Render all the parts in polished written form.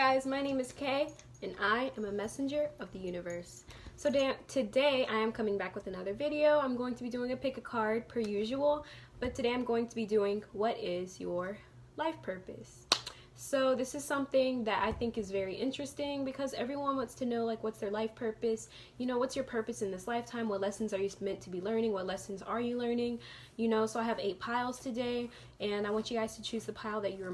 guys, my name is Kay, and I am a messenger of the universe. So today I am coming back with another video. I'm going to be doing a pick a card per usual, but today I'm going to be doing what is your life purpose. So this is something that I think is very interesting because everyone wants to know, like, what's their life purpose? You know, what's your purpose in this lifetime? What lessons are you meant to be learning? What lessons are you learning? You know, so I have 8 piles today, and I want you guys to choose the pile that you're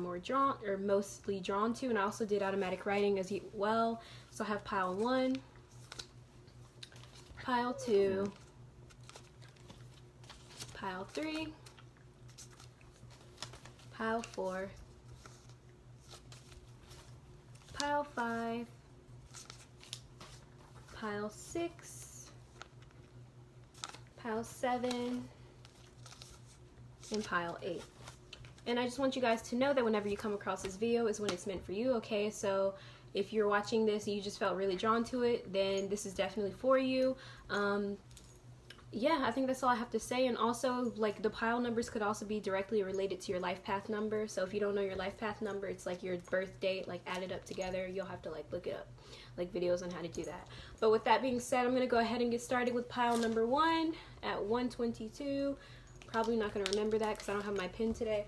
mostly drawn to. And I also did automatic writing as well. So I have pile 1, pile 2, pile 3, pile 4, pile 5, pile 6, pile 7, and pile 8. And I just want you guys to know that whenever you come across this video is when it's meant for you, okay? So if you're watching this and you just felt really drawn to it, then this is definitely for you. Yeah, I think that's all I have to say. And also, like, the pile numbers could also be directly related to your life path number. So if you don't know your life path number, it's like your birth date, like, added up together. You'll have to, like, look it up, like, videos on how to do that. But with that being said, I'm going to go ahead and get started with pile number 1 at 122. Probably not going to remember that because I don't have my pen today.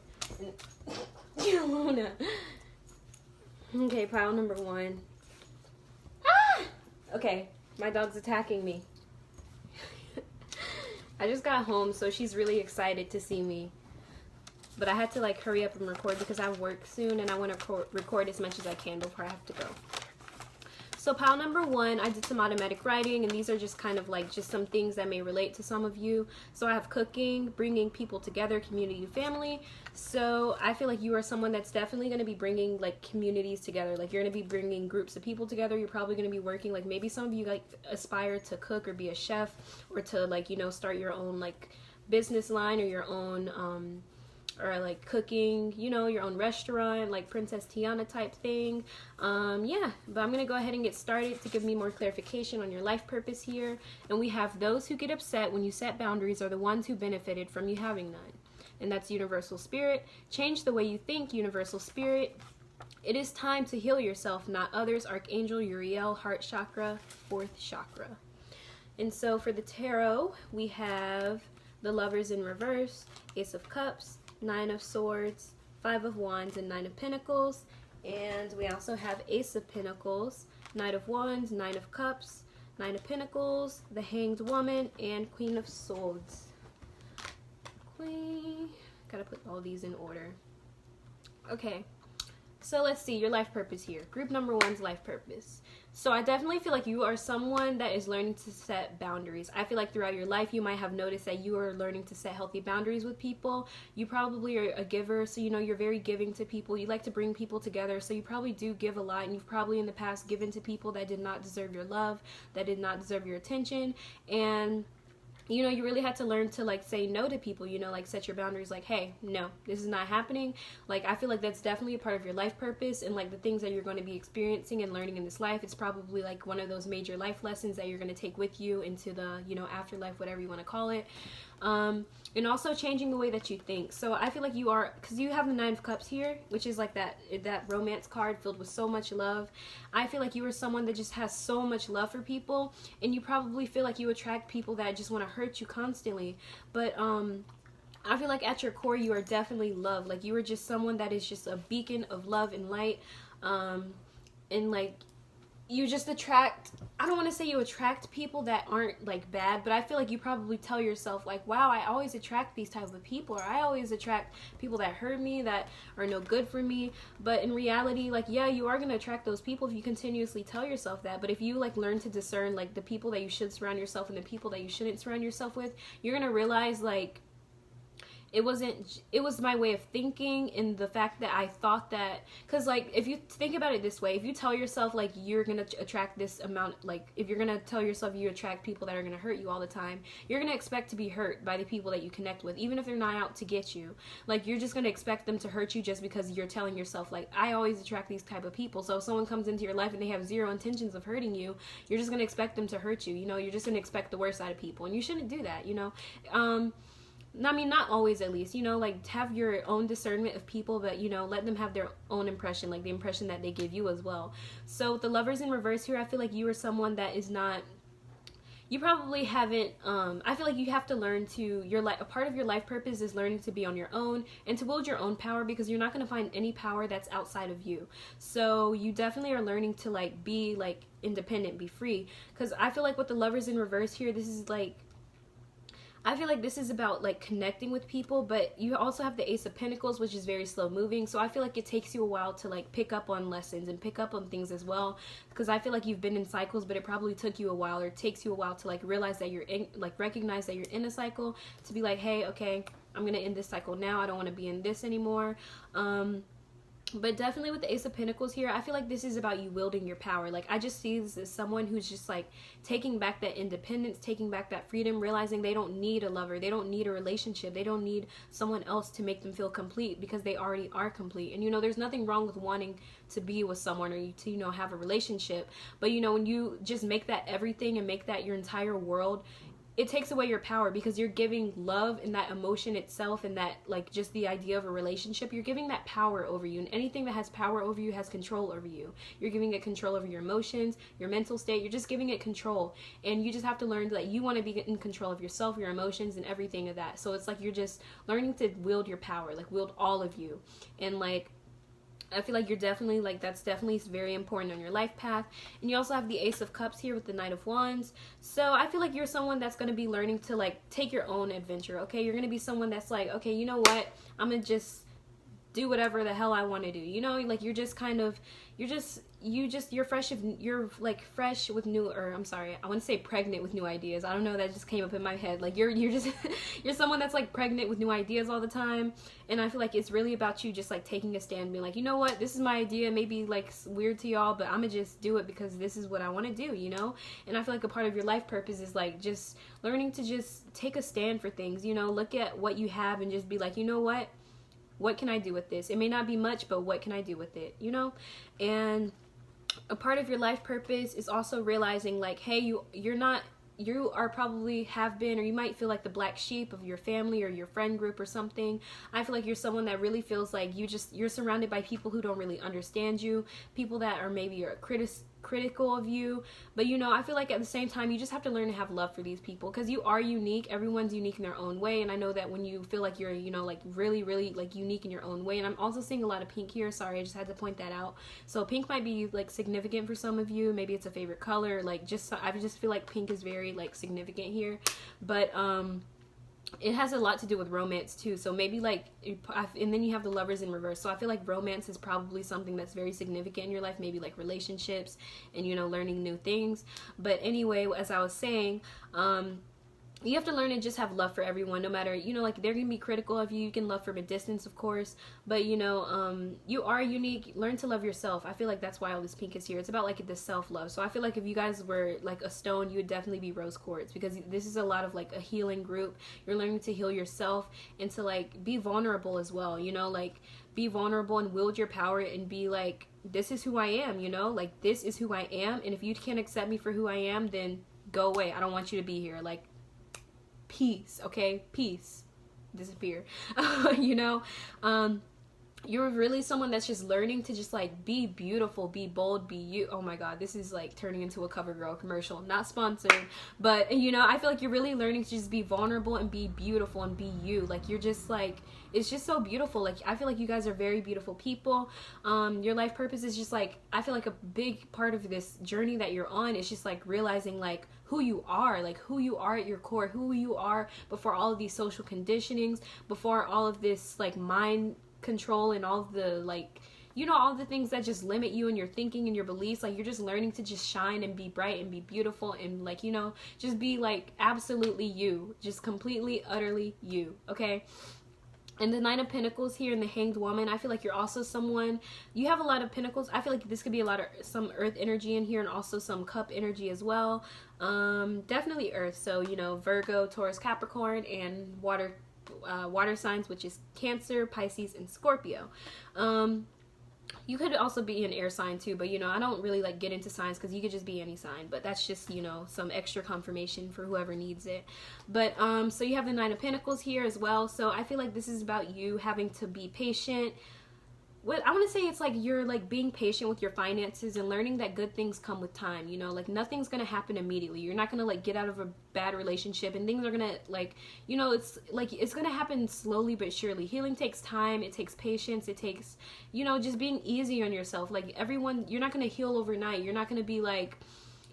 Okay, pile number 1. Ah! Okay, my dog's attacking me. I just got home, so she's really excited to see me. But I had to, like, hurry up and record because I have work soon and I want to record as much as I can before I have to go. So pile number 1, I did some automatic writing, and these are just kind of like just some things that may relate to some of you. So I have cooking, bringing people together, community, family. So I feel like you are someone that's definitely going to be bringing, like, communities together. Like, you're going to be bringing groups of people together. You're probably going to be working, like, maybe some of you, like, aspire to cook or be a chef or to, like, you know, start your own, like, business line or your own or like cooking, you know, your own restaurant, like Princess Tiana type thing. Yeah, but I'm gonna go ahead and get started to give me more clarification on your life purpose here. And we have those who get upset when you set boundaries are the ones who benefited from you having none. And that's Universal Spirit. Change the way you think, Universal Spirit. It is time to heal yourself, not others. Archangel Uriel, heart chakra, 4th chakra. And so for the tarot, we have the Lovers in reverse, Ace of Cups, 9 of Swords, 5 of Wands, and 9 of Pentacles. And we also have Ace of Pentacles, Knight of Wands, 9 of Cups, 9 of Pentacles, the Hanged Woman, and Queen of Swords. Queen. Gotta put all these in order. Okay. So let's see your life purpose here. Group number 1's life purpose. So I definitely feel like you are someone that is learning to set boundaries. I feel like throughout your life you might have noticed that you are learning to set healthy boundaries with people. You probably are a giver, so you know you're very giving to people. You like to bring people together, so you probably do give a lot, and you've probably in the past given to people that did not deserve your love, that did not deserve your attention. And you know, you really had to learn to, like, say no to people, you know, like, set your boundaries, like, hey, no, this is not happening. Like, I feel like that's definitely a part of your life purpose, and, like, the things that you're going to be experiencing and learning in this life, it's probably, like, one of those major life lessons that you're going to take with you into the, you know, afterlife, whatever you want to call it. And also changing the way that you think. So I feel like you are, because you have the 9 of Cups here, which is like that romance card filled with so much love. I feel like you are someone that just has so much love for people, and you probably feel like you attract people that just want to hurt you constantly. But I feel like at your core you are definitely love. Like, you are just someone that is just a beacon of love and light, and like you just attract, I don't want to say you attract people that aren't, like, bad, but I feel like you probably tell yourself, like, wow, I always attract these type of people, or I always attract people that hurt me, that are no good for me. But in reality, like, yeah, you are going to attract those people if you continuously tell yourself that. But if you, like, learn to discern, like, the people that you should surround yourself and the people that you shouldn't surround yourself with, you're going to realize, like, it was my way of thinking, and the fact that I thought that, because, like, if you think about it this way, if you tell yourself, like, you're gonna attract this amount, like, if you're gonna tell yourself you attract people that are gonna hurt you all the time, you're gonna expect to be hurt by the people that you connect with, even if they're not out to get you. Like, you're just gonna expect them to hurt you just because you're telling yourself, like, I always attract these type of people. So if someone comes into your life and they have zero intentions of hurting you, you're just gonna expect them to hurt you. You know, you're just gonna expect the worst out of people, and you shouldn't do that, you know. I mean, not always, at least, you know, like, have your own discernment of people, but, you know, let them have their own impression, like the impression that they give you as well. So with the Lovers in reverse here, I feel like you are someone that is not, you probably haven't, I feel like you have to learn to, a part of your life purpose is learning to be on your own and to build your own power, because you're not going to find any power that's outside of you. So you definitely are learning to, like, be, like, independent, be free, because I feel like with the Lovers in reverse here, this is, like, I feel like this is about, like, connecting with people, but you also have the Ace of Pentacles, which is very slow moving. So I feel like it takes you a while to, like, pick up on lessons and pick up on things as well, because I feel like you've been in cycles, but it probably took you a while, or it takes you a while to, like, realize that you're in, like, recognize that you're in a cycle, to be like, hey, okay, I'm gonna end this cycle now. I don't want to be in this anymore. But definitely with the Ace of Pentacles here, I feel like this is about you wielding your power. Like, I just see this as someone who's just, like, taking back that independence, taking back that freedom, realizing they don't need a lover, they don't need a relationship, they don't need someone else to make them feel complete, because they already are complete. And, you know, there's nothing wrong with wanting to be with someone, or to, you know, have a relationship. But, you know, when you just make that everything and make that your entire world, it takes away your power, because you're giving love and that emotion itself, and that, like, just the idea of a relationship, you're giving that power over you. And anything that has power over you has control over you. You're giving it control over your emotions, your mental state. You're just giving it control, and you just have to learn that you want to be in control of yourself, your emotions, and everything of that. So it's like you're just learning to wield your power, like, wield all of you. And, like, I feel like you're definitely, like, that's definitely very important on your life path. And you also have the Ace of Cups here with the Knight of Wands. So I feel like you're someone that's going to be learning to, like, take your own adventure, okay? You're going to be someone that's like, okay, you know what? I'm going to just do whatever the hell I want to do. You know, like, you're just kind of, you're fresh with new, or I'm sorry, I want to say pregnant with new ideas. I don't know, that just came up in my head. Like, you're just, you're someone that's, like, pregnant with new ideas all the time. And I feel like it's really about you just, like, taking a stand, being like, you know what, this is my idea, maybe, like, weird to y'all, but I'm gonna just do it because this is what I want to do, you know? And I feel like a part of your life purpose is, like, just learning to just take a stand for things, you know? Look at what you have and just be like, you know what can I do with this? It may not be much, but what can I do with it, you know? And a part of your life purpose is also realizing, like, hey, you are probably have been, or you might feel like the black sheep of your family or your friend group or something. I feel like you're someone that really feels like you're surrounded by people who don't really understand you, people that are maybe critical of you. But, you know, I feel like at the same time, you just have to learn to have love for these people, because you are unique. Everyone's unique in their own way. And I know that when you feel like you're, you know, like, really, really, like, unique in your own way. And I'm also seeing a lot of pink here. Sorry, I just had to point that out. So pink might be, like, significant for some of you. Maybe it's a favorite color. Like, I just feel like pink is very, like, significant here. But it has a lot to do with romance too. So maybe, like, and then you have the Lovers in reverse. So I feel like romance is probably something that's very significant in your life. Maybe, like, relationships and, you know, learning new things. But anyway, as I was saying, you have to learn to just have love for everyone, no matter, you know, like, they're gonna be critical of you. You can love from a distance, of course, but, you know, you are unique. Learn to love yourself. I feel like that's why all this pink is here. It's about, like, the self-love. So I feel like if you guys were, like, a stone, you would definitely be rose quartz, because this is a lot of, like, a healing group. You're learning to heal yourself and to, like, be vulnerable as well, you know, like, be vulnerable and wield your power and be like, this is who I am, you know, like, this is who I am, and if you can't accept me for who I am, then go away. I don't want you to be here. Like, peace, okay? Peace. Disappear. You know? You're really someone that's just learning to just, like, be beautiful, be bold, be you. Oh my god, this is, like, turning into a CoverGirl commercial. Not sponsored, but, you know, I feel like you're really learning to just be vulnerable and be beautiful and be you. Like, you're just, like, it's just so beautiful. Like, I feel like you guys are very beautiful people. Your life purpose is just, like, I feel like a big part of this journey that you're on is just, like, realizing, like, who you are, like, who you are at your core, who you are before all of these social conditionings, before all of this, like, mind control and all of the, like, you know, all the things that just limit you and your thinking and your beliefs. Like, you're just learning to just shine and be bright and be beautiful and, like, you know, just be, like, absolutely you, just completely, utterly you, okay? And the Nine of Pentacles here and the Hanged Woman, I feel like you're also someone, you have a lot of pentacles. I feel like this could be a lot of some earth energy in here and also some cup energy as well. Definitely earth. So, you know, Virgo, Taurus, Capricorn, and water signs, which is Cancer, Pisces, and Scorpio. You could also be an air sign too, but you know, I don't really like get into signs because you could just be any sign, but that's just, you know, some extra confirmation for whoever needs it. But so you have the Nine of Pentacles here as well. So I feel like this is about you having to be patient. What I want to say, it's like you're like being patient with your finances and learning that good things come with time. You know, like nothing's gonna happen immediately. You're not gonna like get out of a bad relationship, and things are gonna like, you know, it's like it's gonna happen slowly but surely. Healing takes time. It takes patience. It takes, you know, just being easy on yourself. Like everyone, you're not gonna heal overnight. You're not gonna be like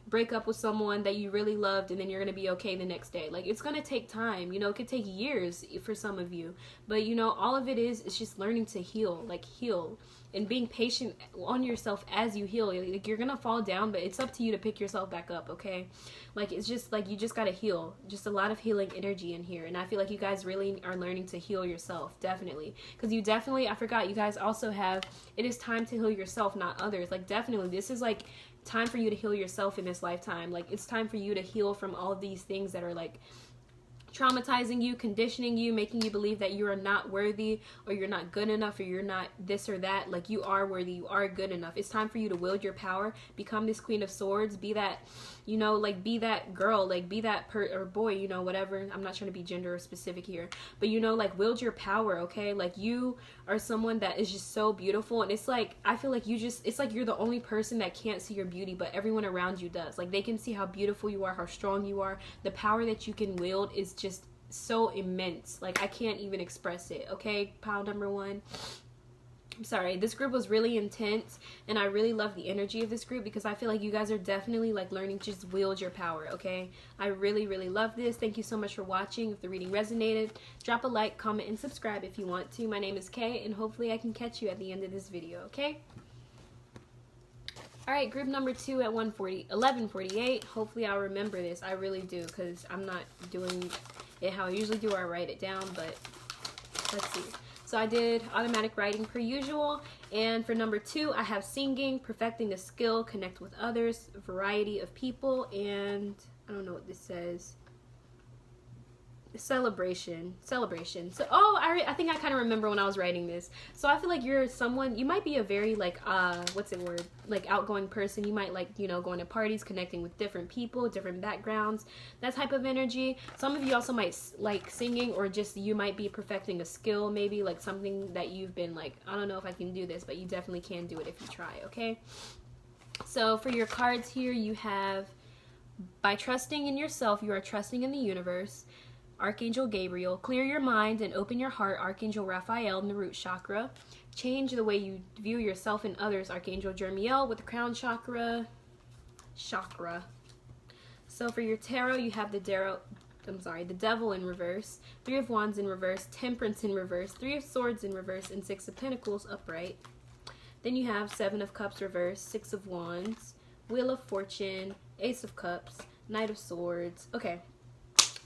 break up with someone that you really loved and then you're gonna be okay the next day. Like it's gonna take time, you know. It could take years for some of you, but you know, all of it is just learning to heal, like heal and being patient on yourself as you heal. Like you're gonna fall down, but it's up to you to pick yourself back up, okay? Like it's just like you just gotta heal. Just a lot of healing energy in here, and I feel like you guys really are learning to heal yourself, definitely, because you definitely, I forgot, you guys also have, it is time to heal yourself, not others. Like definitely this is like time for you to heal yourself in this lifetime. Like it's time for you to heal from all of these things that are like traumatizing you, conditioning you, making you believe that you are not worthy, or you're not good enough, or you're not this or that. Like you are worthy, you are good enough. It's time for you to wield your power, become this Queen of Swords, be that, you know, like be that girl, like be that or boy, you know, whatever. I'm not trying to be gender specific here, but you know, like wield your power, okay? Like you are someone that is just so beautiful, and it's like, I feel like you just, it's like you're the only person that can't see your beauty, but everyone around you does. Like they can see how beautiful you are, how strong you are. The power that you can wield is just so immense. Like I can't even express it, okay? Pile number one. I'm sorry, this group was really intense, and I really love the energy of this group because I feel like you guys are definitely like learning to just wield your power, okay? I really, really love this. Thank you so much for watching. If the reading resonated, drop a like, comment, and subscribe if you want to. My name is Kay, and hopefully I can catch you at the end of this video, okay? Alright, group number 2 at 11:48. Hopefully I'll remember this. I really do, because I'm not doing it how I usually do, or I write it down, but let's see. So I did automatic writing per usual, and for number 2 I have singing, perfecting the skill, connect with others, variety of people, and I don't know what this says. Celebration. So I think I kind of remember when I was writing this. So I feel like you're someone, you might be a very like what's the word, like outgoing person. You might like, you know, going to parties, connecting with different people, different backgrounds, that type of energy. Some of you also might like singing, or just you might be perfecting a skill, maybe like something that you've been like, I don't know if I can do this, but you definitely can do it if you try, okay? So for your cards here, you have, by trusting in yourself, you are trusting in the universe. Archangel Gabriel, clear your mind and open your heart, Archangel Raphael in the root chakra. Change the way you view yourself and others, Archangel Jermiel with the crown chakra. So for your tarot, you have the Devil in reverse, 3 of Wands in reverse, Temperance in reverse, 3 of Swords in reverse, and 6 of Pentacles upright. Then you have 7 of Cups reverse, 6 of Wands, Wheel of Fortune, Ace of Cups, Knight of Swords. Okay.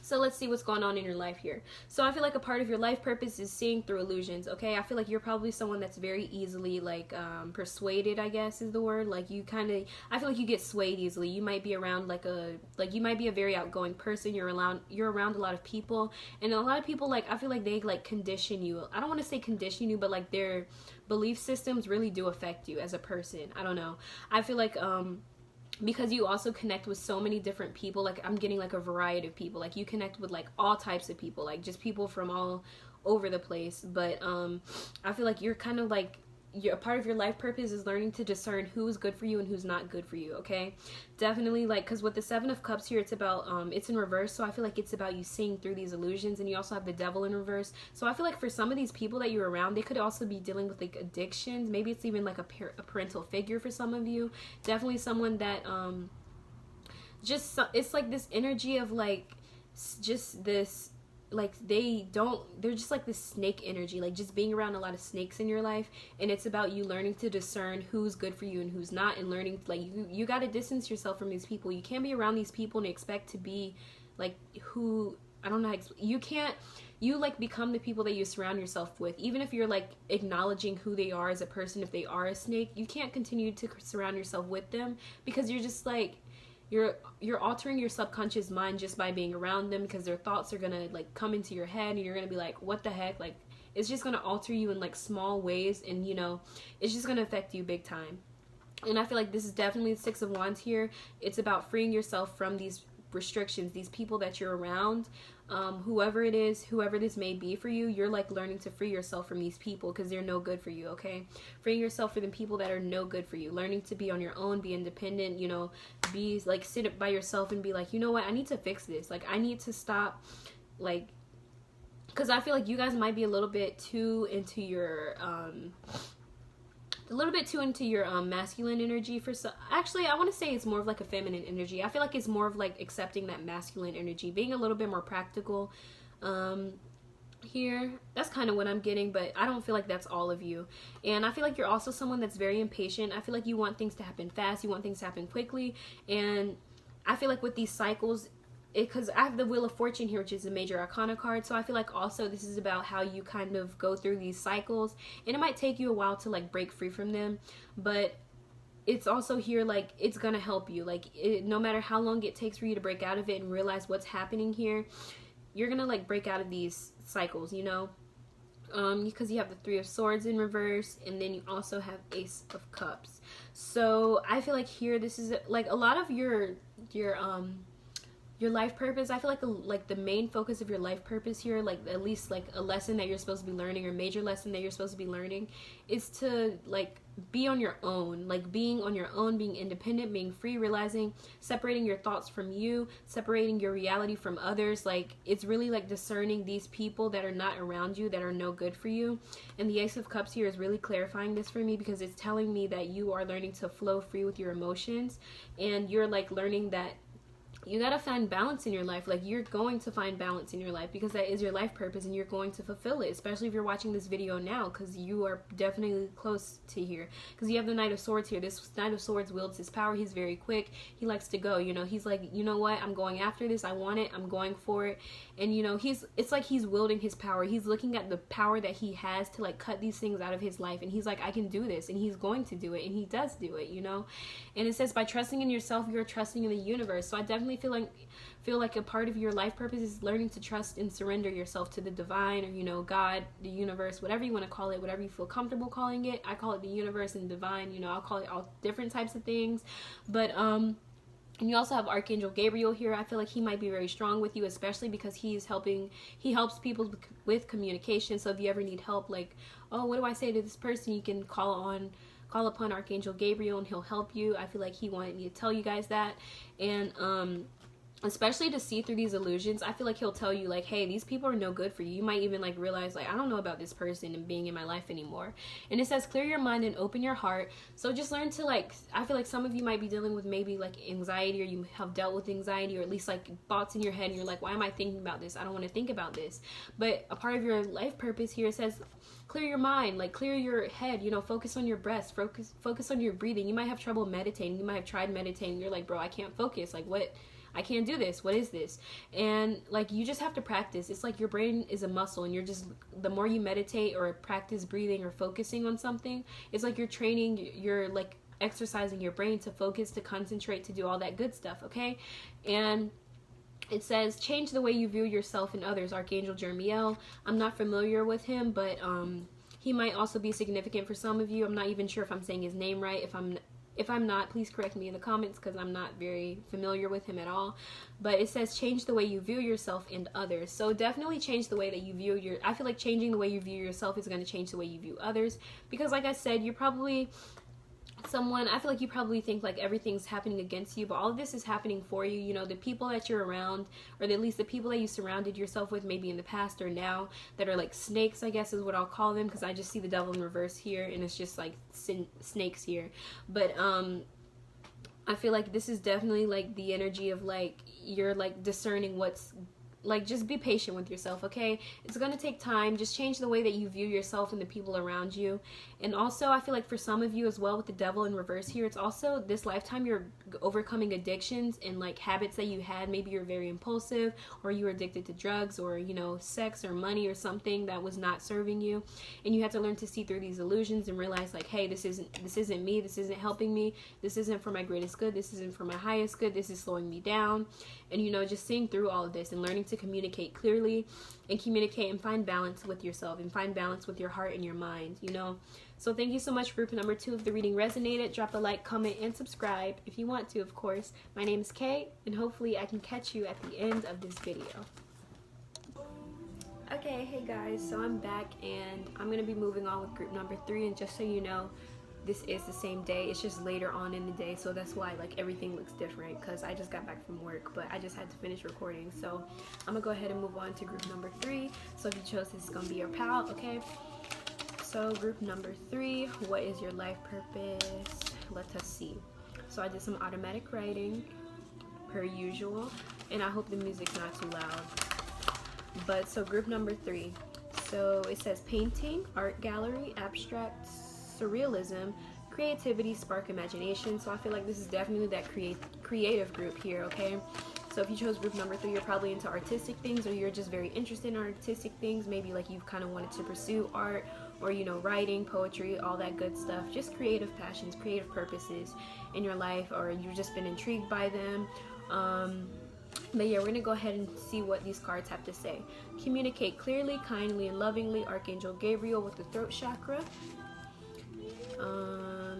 So let's see what's going on in your life here. So I feel like a part of your life purpose is seeing through illusions, okay? I feel like you're probably someone that's very easily, like, persuaded, I guess is the word. Like, you kind of, I feel like you get swayed easily. You might be around, you might be a very outgoing person. You're around a lot of people. And a lot of people, like, I feel like they, like, condition you. I don't want to say condition you, but, like, their belief systems really do affect you as a person. I don't know. I feel like, because you also connect with so many different people, like I'm getting like a variety of people, like you connect with like all types of people, like just people from all over the place. But I feel like you're kind of like, a part of your life purpose is learning to discern who's good for you and who's not good for you, okay? Definitely, like, because with the 7 of Cups here, it's about, it's in reverse, so I feel like it's about you seeing through these illusions, and you also have the Devil in reverse. So I feel like for some of these people that you're around, they could also be dealing with, like, addictions. Maybe it's even, like, a parental figure for some of you. Definitely someone that, it's, like, this energy of, like, just this, like, they're just like this snake energy, like just being around a lot of snakes in your life, and it's about you learning to discern who's good for you and who's not, and learning, like, you got to distance yourself from these people. You can't be around these people and expect to be like who, I don't know, you like become the people that you surround yourself with. Even if you're like acknowledging who they are as a person, if they are a snake, you can't continue to surround yourself with them, because you're just like, you're altering your subconscious mind just by being around them, because their thoughts are gonna like come into your head and you're gonna be like, what the heck? Like, it's just gonna alter you in like small ways, and you know, it's just gonna affect you big time. And I feel like this is definitely the Six of Wands here. It's about freeing yourself from these restrictions, these people that you're around, whoever it is, whoever this may be for you. You're like learning to free yourself from these people because they're no good for you. Okay, freeing yourself from the people that are no good for you, learning to be on your own, be independent, you know, be like, sit by yourself and be like, you know what, I need to fix this. Like, I need to stop, like, because I feel like you guys might be a little bit too into your masculine energy. For some, actually, I want to say it's more of like a feminine energy. I feel like it's more of like accepting that masculine energy, being a little bit more practical here. That's kind of what I'm getting, but I don't feel like that's all of you. And I feel like you're also someone that's very impatient. I feel like you want things to happen fast, you want things to happen quickly. And I feel like with these cycles, because I have the Wheel of Fortune here, which is a major arcana card, so I feel like also this is about how you kind of go through these cycles, and it might take you a while to like break free from them, but it's also here like it's gonna help you. Like, no matter how long it takes for you to break out of it and realize what's happening here, you're gonna like break out of these cycles, you know, because you have the Three of Swords in reverse, and then you also have Ace of Cups. So I feel like here this is like a lot of your life purpose. I feel like the main focus of your life purpose here, like at least like a lesson that you're supposed to be learning, or major lesson that you're supposed to be learning, is to like be on your own, like being on your own, being independent, being free, realizing, separating your thoughts from you, separating your reality from others. Like, it's really like discerning these people that are not around you, that are no good for you. And the Ace of Cups here is really clarifying this for me, because it's telling me that you are learning to flow free with your emotions, and you're like learning that you gotta find balance in your life. Like, you're going to find balance in your life because that is your life purpose, and you're going to fulfill it, especially if you're watching this video now, because you are definitely close to here, because you have the Knight of Swords here. This Knight of Swords wields his power. He's very quick. He likes to go, you know, he's like, you know what, I'm going after this, I want it, I'm going for it. And you know, it's like he's wielding his power. He's looking at the power that he has to like cut these things out of his life, and he's like, I can do this, and he's going to do it, and he does do it, you know. And it says, by trusting in yourself, you're trusting in the universe. So I definitely feel like a part of your life purpose is learning to trust and surrender yourself to the divine, or, you know, God, the universe, whatever you want to call it, whatever you feel comfortable calling it. I call it the universe and divine, you know, I'll call it all different types of things. But and you also have Archangel Gabriel here. I feel like he might be very strong with you, especially because he helps people with communication. So if you ever need help, like, oh, what do I say to this person, you can call upon Archangel Gabriel and he'll help you. I feel like he wanted me to tell you guys that. And especially to see through these illusions, I feel like he'll tell you, like, hey, these people are no good for you. You might even like realize, like, I don't know about this person and being in my life anymore. And it says, clear your mind and open your heart. So just learn to, like, I feel like some of you might be dealing with maybe like anxiety, or you have dealt with anxiety, or at least like thoughts in your head, and you're like, why am I thinking about this? I don't want to think about this. But a part of your life purpose here says, clear your mind, like clear your head, you know, focus on your breath, focus on your breathing. You might have trouble meditating. You might have tried meditating. You're like, bro, I can't focus. Like, what? I can't do this. What is this? And like, you just have to practice. It's like your brain is a muscle, and you're just, the more you meditate or practice breathing or focusing on something, it's like you're training, you're like exercising your brain to focus, to concentrate, to do all that good stuff. Okay. And it says, change the way you view yourself and others. Archangel Jeremiel. I'm not familiar with him, but he might also be significant for some of you. I'm not even sure if I'm saying his name right. If I'm not, please correct me in the comments, because I'm not very familiar with him at all. But it says, change the way you view yourself and others. So definitely change the way that you view I feel like changing the way you view yourself is going to change the way you view others. Because like I said, you're probably someone, I feel like you probably think like everything's happening against you, but all of this is happening for you. You know, the people that you're around, or at least the people that you surrounded yourself with, maybe in the past or now, that are like snakes, I guess is what I'll call them, because I just see the devil in reverse here, and it's just like snakes here. But I feel like this is definitely like the energy of like, you're like discerning what's like, just be patient with yourself, okay? It's gonna take time. Just change the way that you view yourself and the people around you. And also, I feel like for some of you as well, with the devil in reverse here, it's also this lifetime you're overcoming addictions and like habits that you had. Maybe you're very impulsive, or you were addicted to drugs, or, you know, sex or money or something that was not serving you, and you had to learn to see through these illusions and realize, like, hey, this isn't me, this isn't helping me, this isn't for my greatest good, this isn't for my highest good, this is slowing me down. And, you know, just seeing through all of this and learning to communicate clearly and communicate and find balance with yourself and find balance with your heart and your mind, you know. So thank you so much, group number 2. If the reading resonated, drop a like, comment, and subscribe if you want to, of course. My name is Kay, and hopefully I can catch you at the end of this video. Okay, hey guys, so I'm back, and I'm going to be moving on with group number 3, and just so you know, this is the same day. It's just later on in the day, so that's why like everything looks different, because I just got back from work, but I just had to finish recording. So I'm gonna go ahead and move on to group number 3. So if you chose this, is gonna be your pal, okay? So group number 3, what is your life purpose? Let us see. So I did some automatic writing per usual, and I hope the music's not too loud. But so group number 3, so it says painting, art gallery, abstract, surrealism, creativity, spark imagination. So I feel like this is definitely that creative group here, okay? So if you chose group number 3, you're probably into artistic things, or you're just very interested in artistic things. Maybe like you've kind of wanted to pursue art, or, you know, writing, poetry, all that good stuff. Just creative passions, creative purposes in your life, or you've just been intrigued by them. But yeah, we're gonna go ahead and see what these cards have to say. Communicate clearly, kindly, and lovingly, Archangel Gabriel with the throat chakra.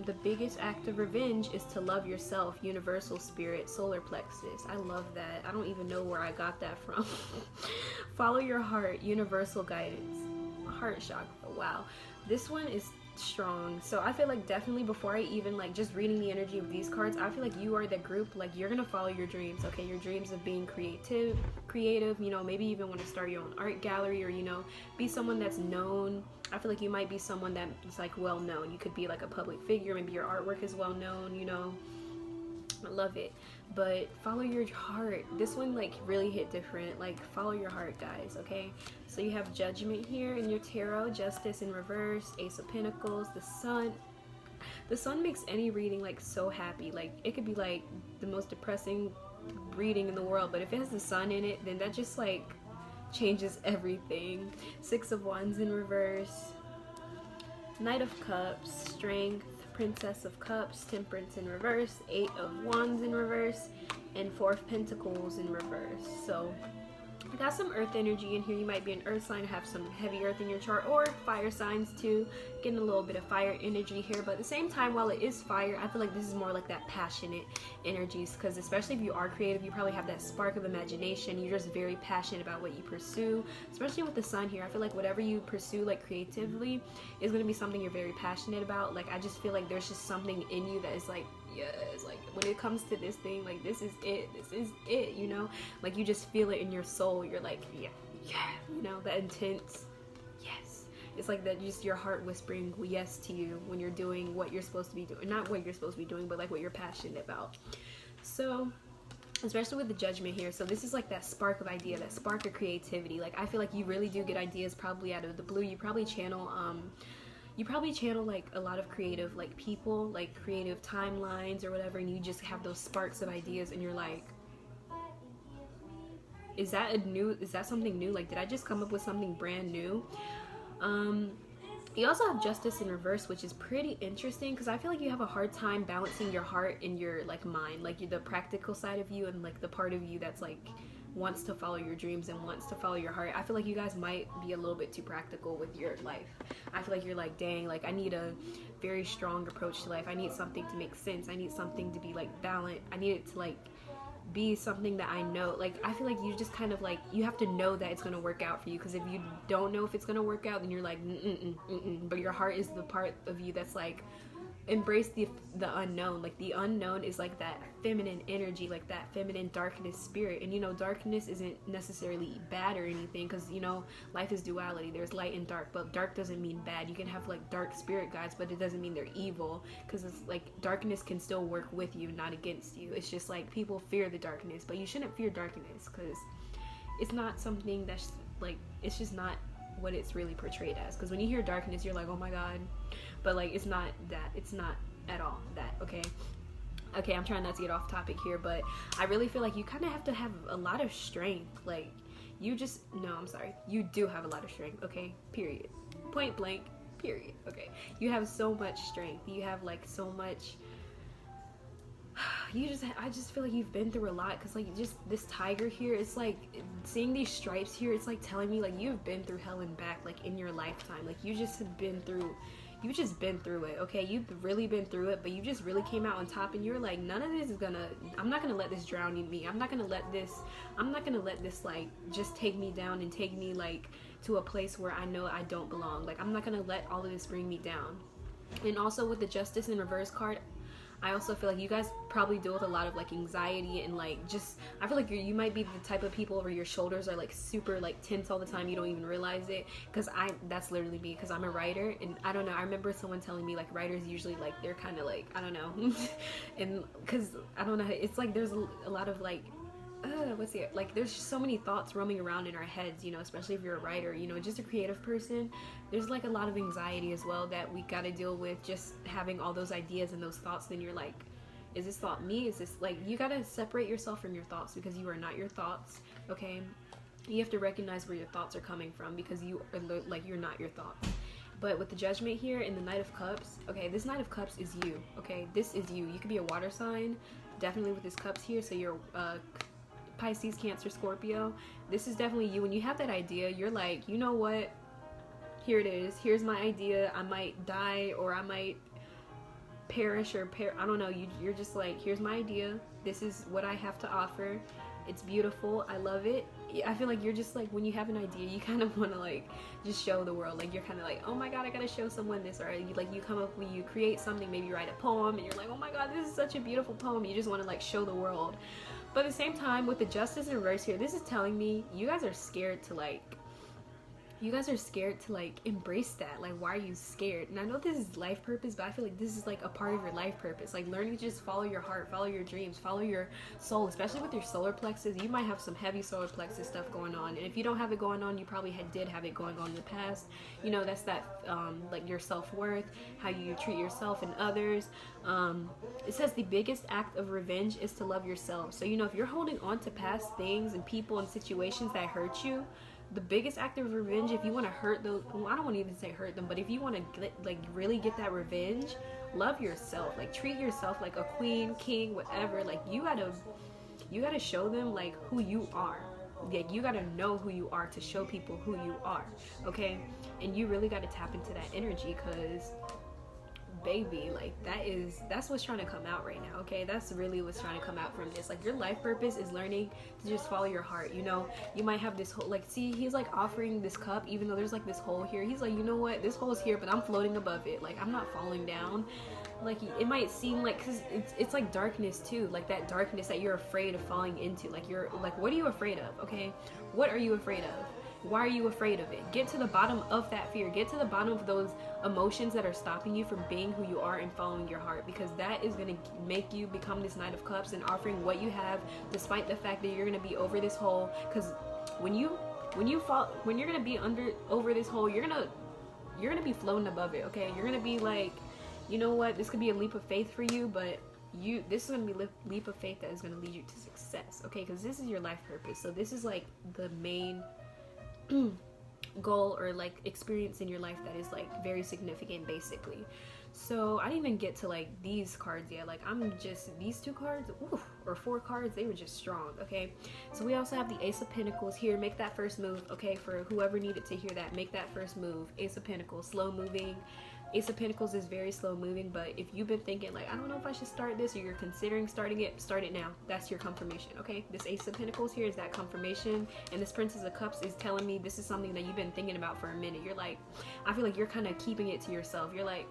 The biggest act of revenge is to love yourself, Universal Spirit, solar plexus. I love that. I don't even know where I got that from. Follow your heart, universal guidance, heart chakra. Wow, this one is strong. So I feel like definitely before I even like just reading the energy of these cards, I feel like you are the group, like you're gonna follow your dreams, okay? Your dreams of being creative, you know, maybe even want to start your own art gallery, or, you know, be someone that's known. I feel like you might be someone that's like well known. You could be like a public figure, maybe your artwork is well known, you know. I love it. But follow your heart. This one like really hit different. Like follow your heart, guys, okay? So you have Judgment here in your tarot, Justice in reverse, Ace of Pentacles, the Sun. The Sun makes any reading like so happy. Like it could be like the most depressing reading in the world, but if it has the Sun in it, then that just like changes everything. Six of Wands in reverse, Knight of Cups, Strength, Princess of Cups, Temperance in reverse, Eight of Wands in reverse, and Four of Pentacles in reverse. So I got some earth energy in here. You might be an earth sign, have some heavy earth in your chart, or fire signs too. Getting a little bit of fire energy here, but at the same time, while it is fire, I feel like this is more like that passionate energies, because especially if you are creative, you probably have that spark of imagination. You're just very passionate about what you pursue, especially with the Sun here. I feel like whatever you pursue like creatively is going to be something you're very passionate about. Like I just feel like there's just something in you that is like, yes, like when it comes to this thing, like this is it, you know, like you just feel it in your soul. You're like, yeah, you know, that intense yes. It's like that, just your heart whispering yes to you when you're doing what you're supposed to be doing. Not what you're supposed to be doing, but like what you're passionate about. So especially with the Judgment here, so this is like that spark of idea, that spark of creativity. Like I feel like you really do get ideas probably out of the blue. You probably channel like a lot of creative like people, like creative timelines or whatever, and you just have those sparks of ideas, and you're like, is that something new? Like did I just come up with something brand new? You also have Justice in reverse, which is pretty interesting, because I feel like you have a hard time balancing your heart and your like mind, like you're the practical side of you and like the part of you that's like wants to follow your dreams and wants to follow your heart. I feel like you guys might be a little bit too practical with your life. I feel like you're like, dang, like I need a very strong approach to life. I need something to make sense. I need something to be like balanced. I need it to like be something that I know. Like I feel like you just kind of like, you have to know that it's going to work out for you, because if you don't know if it's going to work out, then you're like but your heart is the part of you that's like, embrace the unknown. Like the unknown is like that feminine energy, like that feminine darkness spirit. And you know, darkness isn't necessarily bad or anything, because you know, life is duality. There's light and dark, but dark doesn't mean bad. You can have like dark spirit guides, but it doesn't mean they're evil, because it's like darkness can still work with you, not against you. It's just like people fear the darkness, but you shouldn't fear darkness, because it's not something that's like, it's just not what it's really portrayed as. Because when you hear darkness, you're like, oh my god, but like it's not that. It's not at all that. Okay, I'm trying not to get off topic here, but I really feel like you kind of have to have a lot of strength. Like, you just, no, I'm sorry, you do have a lot of strength. Okay, period, point blank, period. Okay, you have so much strength. You have like so much. I just feel like you've been through a lot, because like just this tiger here, it's like seeing these stripes here, it's like telling me like you've been through hell and back, like in your lifetime. Like you just have been through, you've just been through it. Okay, you've really been through it, but you just really came out on top, and you're like, none of this is gonna, I'm not gonna let this drown in me. I'm not gonna let this like just take me down and take me like to a place where I know I don't belong. Like I'm not gonna let all of this bring me down. And also with the Justice in reverse card, I also feel like you guys probably deal with a lot of like anxiety, and like just, I feel like you might be the type of people where your shoulders are like super like tense all the time. You don't even realize it, because that's literally me, because I'm a writer, and I don't know, I remember someone telling me like writers usually like, they're kind of like, I don't know, and because I don't know, it's like there's a lot of like like there's just so many thoughts roaming around in our heads, you know, especially if you're a writer, you know, just a creative person. There's like a lot of anxiety as well that we got to deal with, just having all those ideas and those thoughts. Then you're like, is this thought me? Is this like, you got to separate yourself from your thoughts, because you are not your thoughts. Okay, you have to recognize where your thoughts are coming from, because you are like, you're not your thoughts. But with the Judgment here in the Knight of Cups, okay, this Knight of Cups is you. Okay, this is you. You could be a water sign, definitely, with this cups here. So you're Pisces, Cancer, Scorpio. This is definitely you. When you have that idea, you're like, you know what, here it is, here's my idea. I might die, or I might perish, or I don't know, you're just like, here's my idea, this is what I have to offer, it's beautiful, I love it. I feel like you're just like, when you have an idea, you kind of want to like just show the world. Like you're kind of like, oh my god, I gotta show someone this. Or you come up, when you create something, maybe you write a poem and you're like, oh my god, this is such a beautiful poem. You just want to like show the world. But at the same time, with the Justice in reverse here, this is telling me you guys are scared to like, embrace that. Like, why are you scared? And I know this is life purpose, but I feel like this is like a part of your life purpose. Like learning to just follow your heart, follow your dreams, follow your soul, especially with your solar plexus. You might have some heavy solar plexus stuff going on. And if you don't have it going on, you probably did have it going on in the past. You know, that's that, like your self-worth, how you treat yourself and others. It says the biggest act of revenge is to love yourself. So, you know, if you're holding on to past things and people and situations that hurt you, the biggest act of revenge, if you want to hurt those, well, I don't want to even say hurt them, but if you want to like really get that revenge, love yourself. Like treat yourself like a queen, king, whatever. Like you gotta show them like who you are. Like you gotta know who you are to show people who you are. Okay, and you really gotta tap into that energy, because baby, like that's what's trying to come out right now. Okay, that's really what's trying to come out from this. Like your life purpose is learning to just follow your heart. You know, you might have this whole, like, see, he's like offering this cup, even though there's like this hole here. He's like, you know what, this hole's here, but I'm floating above it. Like I'm not falling down. Like it might seem like, because it's like darkness too, like that darkness that you're afraid of falling into. Like you're like, what are you afraid of? Okay, what are you afraid of? Why are you afraid of it? Get to the bottom of that fear. Get to the bottom of those emotions that are stopping you from being who you are and following your heart, because that is going to make you become this Knight of Cups and offering what you have, despite the fact that you're going to be over this hole. Because when you're going to be over this hole, you're going to be floating above it. Okay, you're going to be like, you know what, this could be a leap of faith for you, but this is going to be a leap of faith that is going to lead you to success. Okay, because this is your life purpose. So this is like the main goal or like experience in your life that is like very significant, basically. So I didn't even get to like these cards yet. Like I'm just, these two cards, or 4 cards, they were just strong. Okay, so we also have the Ace of Pentacles here. Make that first move. Okay, for whoever needed to hear that, make that first move. Ace of Pentacles, slow moving. Ace of Pentacles is very slow moving, but if you've been thinking like, I don't know if I should start this, or you're considering starting it, start it now. That's your confirmation. Okay, this Ace of Pentacles here is that confirmation, and this Princess of Cups is telling me this is something that you've been thinking about for a minute. You're like, I feel like you're kind of keeping it to yourself. You're like,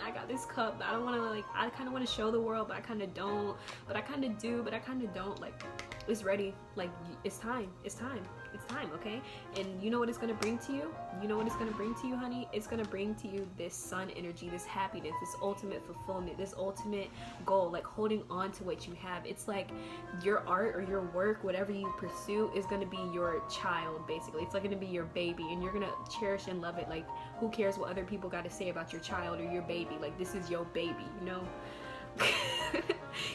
I got this cup, but I don't want to, like, I kind of want to show the world, but I kind of don't, but I kind of do, but I kind of don't. Like, it's ready. Like, it's time. It's time. it's time, okay? And you know what it's gonna bring to you? You know what it's gonna bring to you, honey? It's gonna bring to you this sun energy, this happiness, this ultimate fulfillment, this ultimate goal, like holding on to what you have. It's like your art or your work, whatever you pursue, is gonna be your child, basically. It's like gonna be your baby, and you're gonna cherish and love it. Like, who cares what other people got to say about your child or your baby? Like, this is your baby, you know?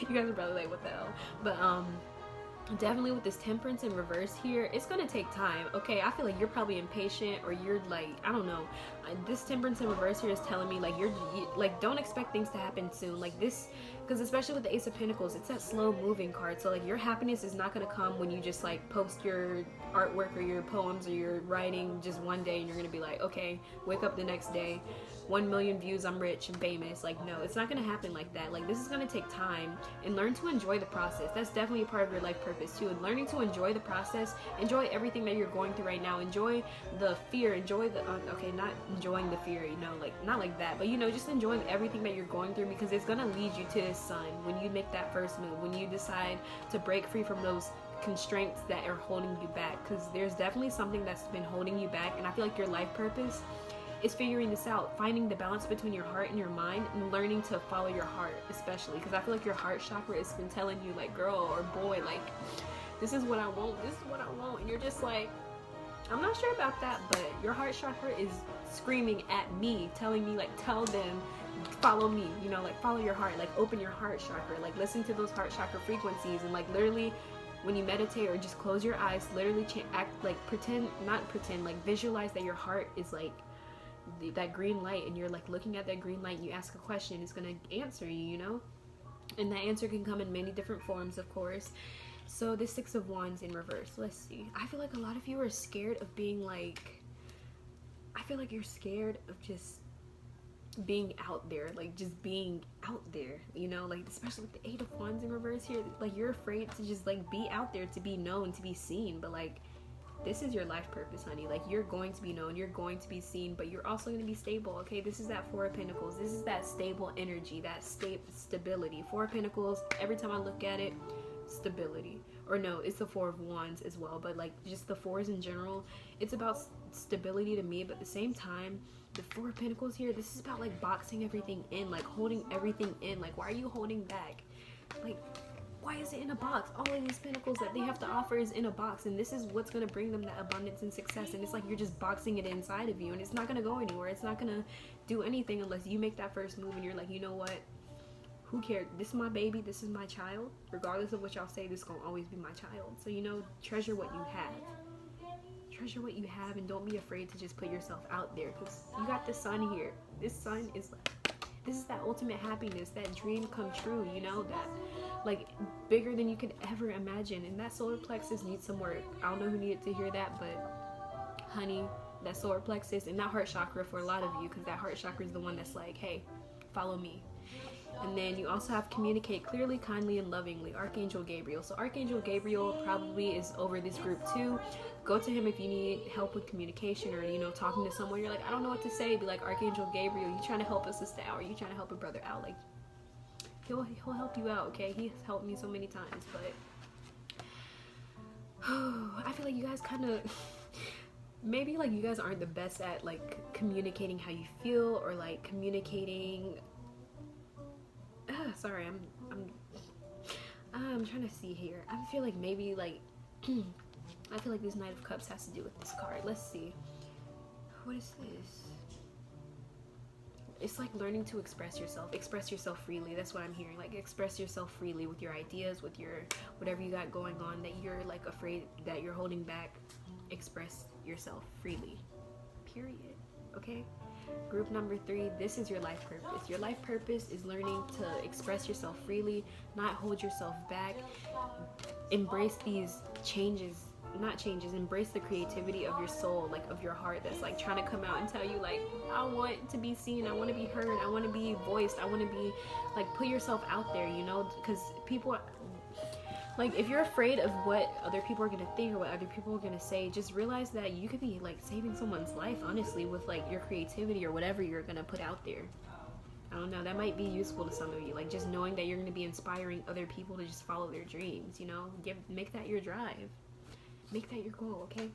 You guys are probably like, what the hell? But definitely with this temperance in reverse here, it's gonna take time, okay? I feel like you're probably impatient, or you're like, I don't know, this temperance in reverse here is telling me like you like, don't expect things to happen soon, like this, because especially with the Ace of Pentacles, it's that slow moving card. So like, your happiness is not gonna come when you just like post your artwork or your poems or your writing just one day and you're gonna be like, okay, wake up the next day, 1 million views, I'm rich and famous. Like, no, it's not gonna happen like that. Like, this is gonna take time, and learn to enjoy the process. That's definitely a part of your life purpose too. And learning to enjoy the process, enjoy everything that you're going through right now, enjoy the fear, enjoy the okay, not enjoying the fear, you know, like not like that, but you know, just enjoying everything that you're going through, because it's gonna lead you to this sun when you make that first move, when you decide to break free from those constraints that are holding you back, because there's definitely something that's been holding you back. And I feel like your life purpose is figuring this out, finding the balance between your heart and your mind, and learning to follow your heart, especially because I feel like your heart chakra has been telling you, like, girl or boy, like, this is what I want, this is what I want, and you're just like, I'm not sure about that. But your heart chakra is screaming at me, telling me, like, tell them, follow me, you know, like, follow your heart, like, open your heart chakra, like, listen to those heart chakra frequencies, and like, literally when you meditate or just close your eyes, literally act like, like, visualize that your heart is like that green light, and you're like looking at that green light, and you ask a question, it's gonna answer you, you know? And that answer can come in many different forms, of course. So the Six of Wands in reverse, let's see. I feel like a lot of you are scared of being like, I feel like you're scared of just being out there, like just being out there, you know, like especially with the Eight of Wands in reverse here, like you're afraid to just like be out there, to be known, to be seen. But like, this is your life purpose, honey. Like, you're going to be known, you're going to be seen, but you're also going to be stable, okay? This is that Four of Pentacles. This is that stable energy, that stability. Four of Pentacles, every time I look at it, stability. Or no, it's the Four of Wands as well, but like just the fours in general, it's about stability to me. But at the same time, the Four of Pentacles here, this is about like boxing everything in, like holding everything in. Like, why are you holding back? Like, why is it in a box? All of these pentacles that they have to offer is in a box, and this is what's going to bring them that abundance and success. And it's like you're just boxing it inside of you, and it's not going to go anywhere. It's not going to do anything unless you make that first move and you're like, you know what? Who cares? This is my baby. This is my child. Regardless of what y'all say, this is going to always be my child. So, you know, treasure what you have. Treasure what you have, and don't be afraid to just put yourself out there, because you got the sun here. This sun is like, this is that ultimate happiness, that dream come true, you know, that like bigger than you could ever imagine. And that solar plexus needs some work. I don't know who needed to hear that, but honey, that solar plexus and that heart chakra for a lot of you, because that heart chakra is the one that's like, hey, follow me. And then you also have communicate clearly, kindly, and lovingly, Archangel Gabriel. So Archangel Gabriel probably is over this group too. Go to him if you need help with communication, or, you know, talking to someone, you're like, I don't know what to say. Be like, Archangel Gabriel, you trying to help a sister out, or you trying to help a brother out? Like, he'll help you out, okay? He's helped me so many times. But I feel like you guys kind of maybe like you guys aren't the best at like communicating how you feel, or like communicating sorry, I'm trying to see here. I feel like maybe like I feel like this Knight of Cups has to do with this card. Let's see. What is this? It's like learning to express yourself freely. That's what I'm hearing. Like, express yourself freely with your ideas, with your whatever you got going on that you're like afraid that you're holding back. Express yourself freely, period. Okay? Group number 3, this is your life purpose. Your life purpose is learning to express yourself freely, not hold yourself back. Embrace these embrace the creativity of your soul, like of your heart, that's like trying to come out and tell you, like, I want to be seen, I want to be heard, I want to be voiced, I want to be like, put yourself out there, you know, because people, like, if you're afraid of what other people are going to think or what other people are going to say, just realize that you could be like saving someone's life, honestly, with like your creativity or whatever you're going to put out there. I don't know, that might be useful to some of you, like just knowing that you're going to be inspiring other people to just follow their dreams, you know, make that your drive. Make that your goal, okay?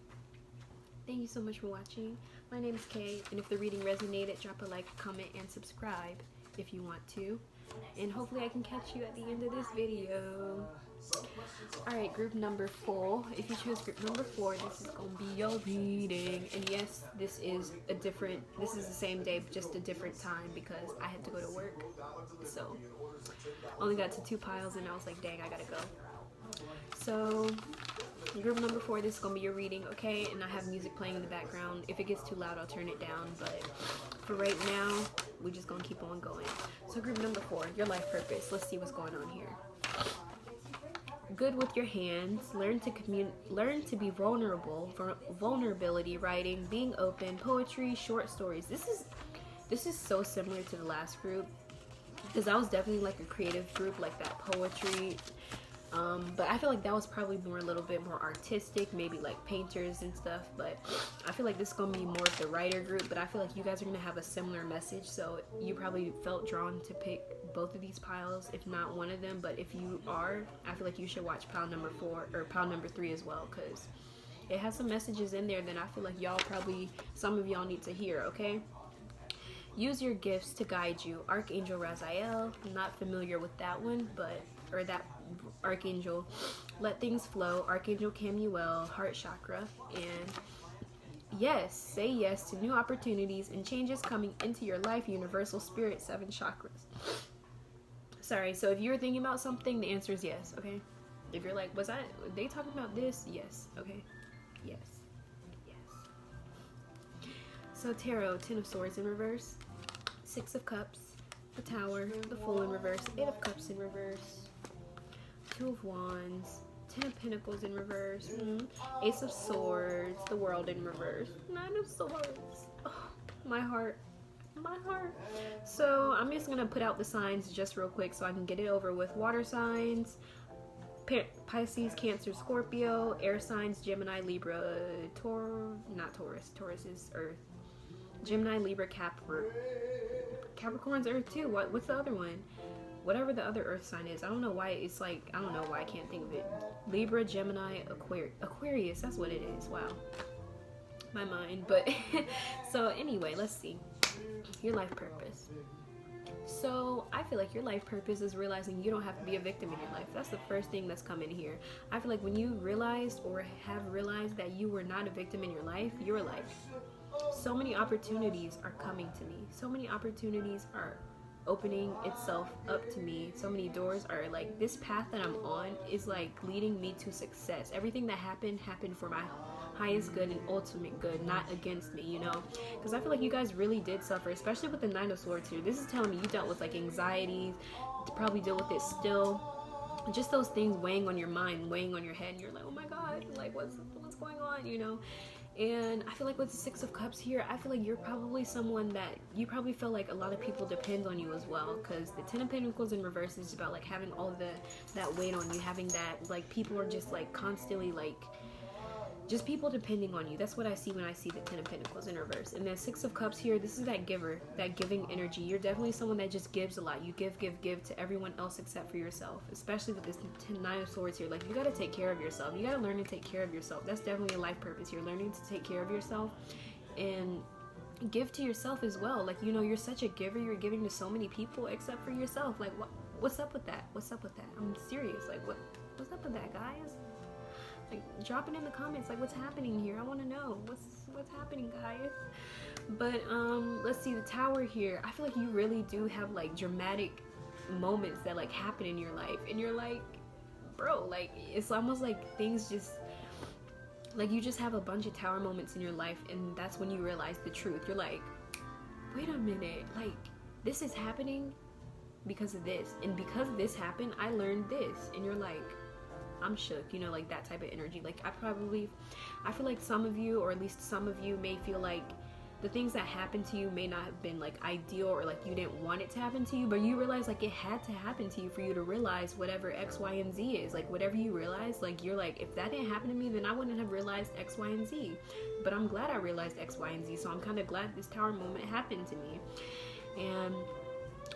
Thank you so much for watching. My name is Kay, and if the reading resonated, drop a like, comment, and subscribe if you want to. And hopefully I can catch you at the end of this video. Alright, group number 4. If you choose group number 4, this is going to be your reading. And yes, this is the same day, but just a different time because I had to go to work. So, only got to 2 piles and I was like, dang, I gotta go. So, group number 4, this is going to be your reading, okay? And I have music playing in the background. If it gets too loud, I'll turn it down. But for right now, we're just going to keep on going. So group number 4, your life purpose. Let's see what's going on here. Good with your hands. Learn to be vulnerable. Vulnerability, writing, being open, poetry, short stories. This is so similar to the last group because I was definitely like a creative group, like that poetry. But I feel like that was probably a little bit more artistic, maybe like painters and stuff. But I feel like this is gonna be more of the writer group. But I feel like you guys are gonna have a similar message, so you probably felt drawn to pick both of these piles, if not one of them. But if you are, I feel like you should watch pile number 4 or pile number 3 as well, because it has some messages in there that I feel like some of y'all need to hear. Okay. Use your gifts to guide you. Archangel Raziel. I'm not familiar with that one, or that archangel. Let things flow. Archangel Camuel, heart chakra. And yes, say yes to new opportunities and changes coming into your life. Universal spirit, 7 chakras. Sorry, so if you're thinking about something, the answer is yes, okay? If you're like, were they talking about this? Yes, okay? Yes. So tarot, 10 of Swords in reverse, 6 of Cups, the Tower, the Fool in reverse, 8 of Cups in reverse, 2 of Wands, 10 of Pentacles in reverse, Ace of Swords, the World in reverse, 9 of Swords. Oh, my heart. So I'm just gonna put out the signs just real quick so I can get it over with. Water signs, Pisces, Cancer, Scorpio. Air signs, Gemini, Libra, Taurus is Earth. Gemini, Libra, Capricorn's Earth too. What's the other one? Whatever the other Earth sign is. I don't know why it's like, I don't know why I can't think of it. Libra, Gemini, Aquarius, that's what it is. Wow. My mind. But so anyway, let's see. Your life purpose. So I feel like your life purpose is realizing you don't have to be a victim in your life. That's the first thing that's come in here. I feel like when you realized or have realized that you were not a victim in your life, you're like, so many opportunities are coming to me. So many opportunities are opening itself up to me. So many doors are like, this path that I'm on is like leading me to success. Everything that happened for my highest good and ultimate good, not against me, you know? Because I feel like you guys really did suffer, especially with the 9 of Swords here. This is telling me you dealt with like anxieties, to probably deal with it still. Just those things weighing on your mind, weighing on your head, and you're like, oh my god, like what's going on, you know? And I feel like with the 6 of Cups here, I feel like you're probably someone that you probably feel like a lot of people depend on you as well, because the 10 of Pentacles in reverse is about like having all that weight on you, having that like people are just like constantly like just people depending on you. That's what I see when I see the 10 of Pentacles in reverse. And then 6 of Cups here, this is that giver, that giving energy. You're definitely someone that just gives a lot. You give to everyone else except for yourself, especially with this 9 of Swords here. Like, you got to take care of yourself. You got to learn to take care of yourself. That's definitely a life purpose. You're learning to take care of yourself and give to yourself as well. Like, you know, you're such a giver. You're giving to so many people except for yourself. Like, what's up with that? What's up with that? I'm serious. Like, what's up with that, guys? Like, drop it in the comments, like, what's happening here? I want to know what's happening, guys. But let's see, the Tower here. I feel like you really do have like dramatic moments that like happen in your life, and you're like, bro, like it's almost like things just like you just have a bunch of Tower moments in your life, and that's when you realize the truth. You're like, wait a minute, like this is happening because of this, and because this happened, I learned this, and you're like, I'm shook, you know, like that type of energy. Like I feel like some of you, or at least some of you, may feel like the things that happened to you may not have been like ideal, or like you didn't want it to happen to you, but you realize like it had to happen to you for you to realize whatever X, Y, and Z is. Like whatever you realize, like you're like, if that didn't happen to me, then I wouldn't have realized X, Y, and Z. But I'm glad I realized X, Y, and Z, so I'm kind of glad this Tower moment happened to me. And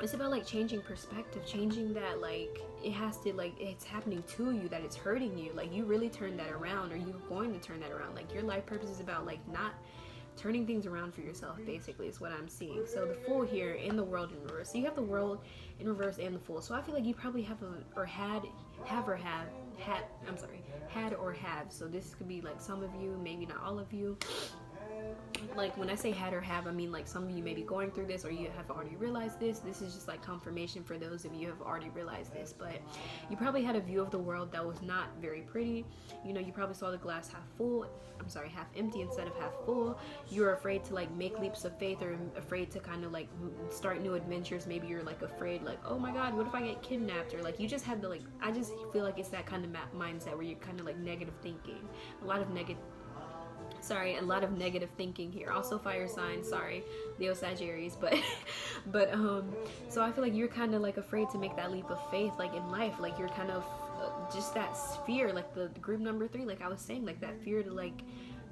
it's about like changing perspective, changing that, like it has to, like it's happening to you, that it's hurting you, like you really turn that around, or you're going to turn that around. Like your life purpose is about like not turning things around for yourself, basically, is what I'm seeing. So the Fool here in the World in reverse. So you have the World in reverse and the Fool. So I feel like you probably have had or have. So this could be like some of you, maybe not all of you. Like when I say had or have, I mean like some of you may be going through this, or you have already realized this. This is just like confirmation for those of you who have already realized this. But you probably had a view of the world that was not very pretty. You know, you probably saw the glass half empty instead of half full. You're afraid to like make leaps of faith, or afraid to kind of like start new adventures. Maybe you're like afraid, like, oh my god, what if I get kidnapped? Or like you just had the, like, I just feel like it's that kind of mindset where you're kind of like negative thinking, a lot of negative thinking here. Also fire sign, sorry, Leo, Sagittarius, but so I feel like you're kind of like afraid to make that leap of faith, like in life. Like you're kind of just that fear, like the group number 3, like I was saying, like that fear to like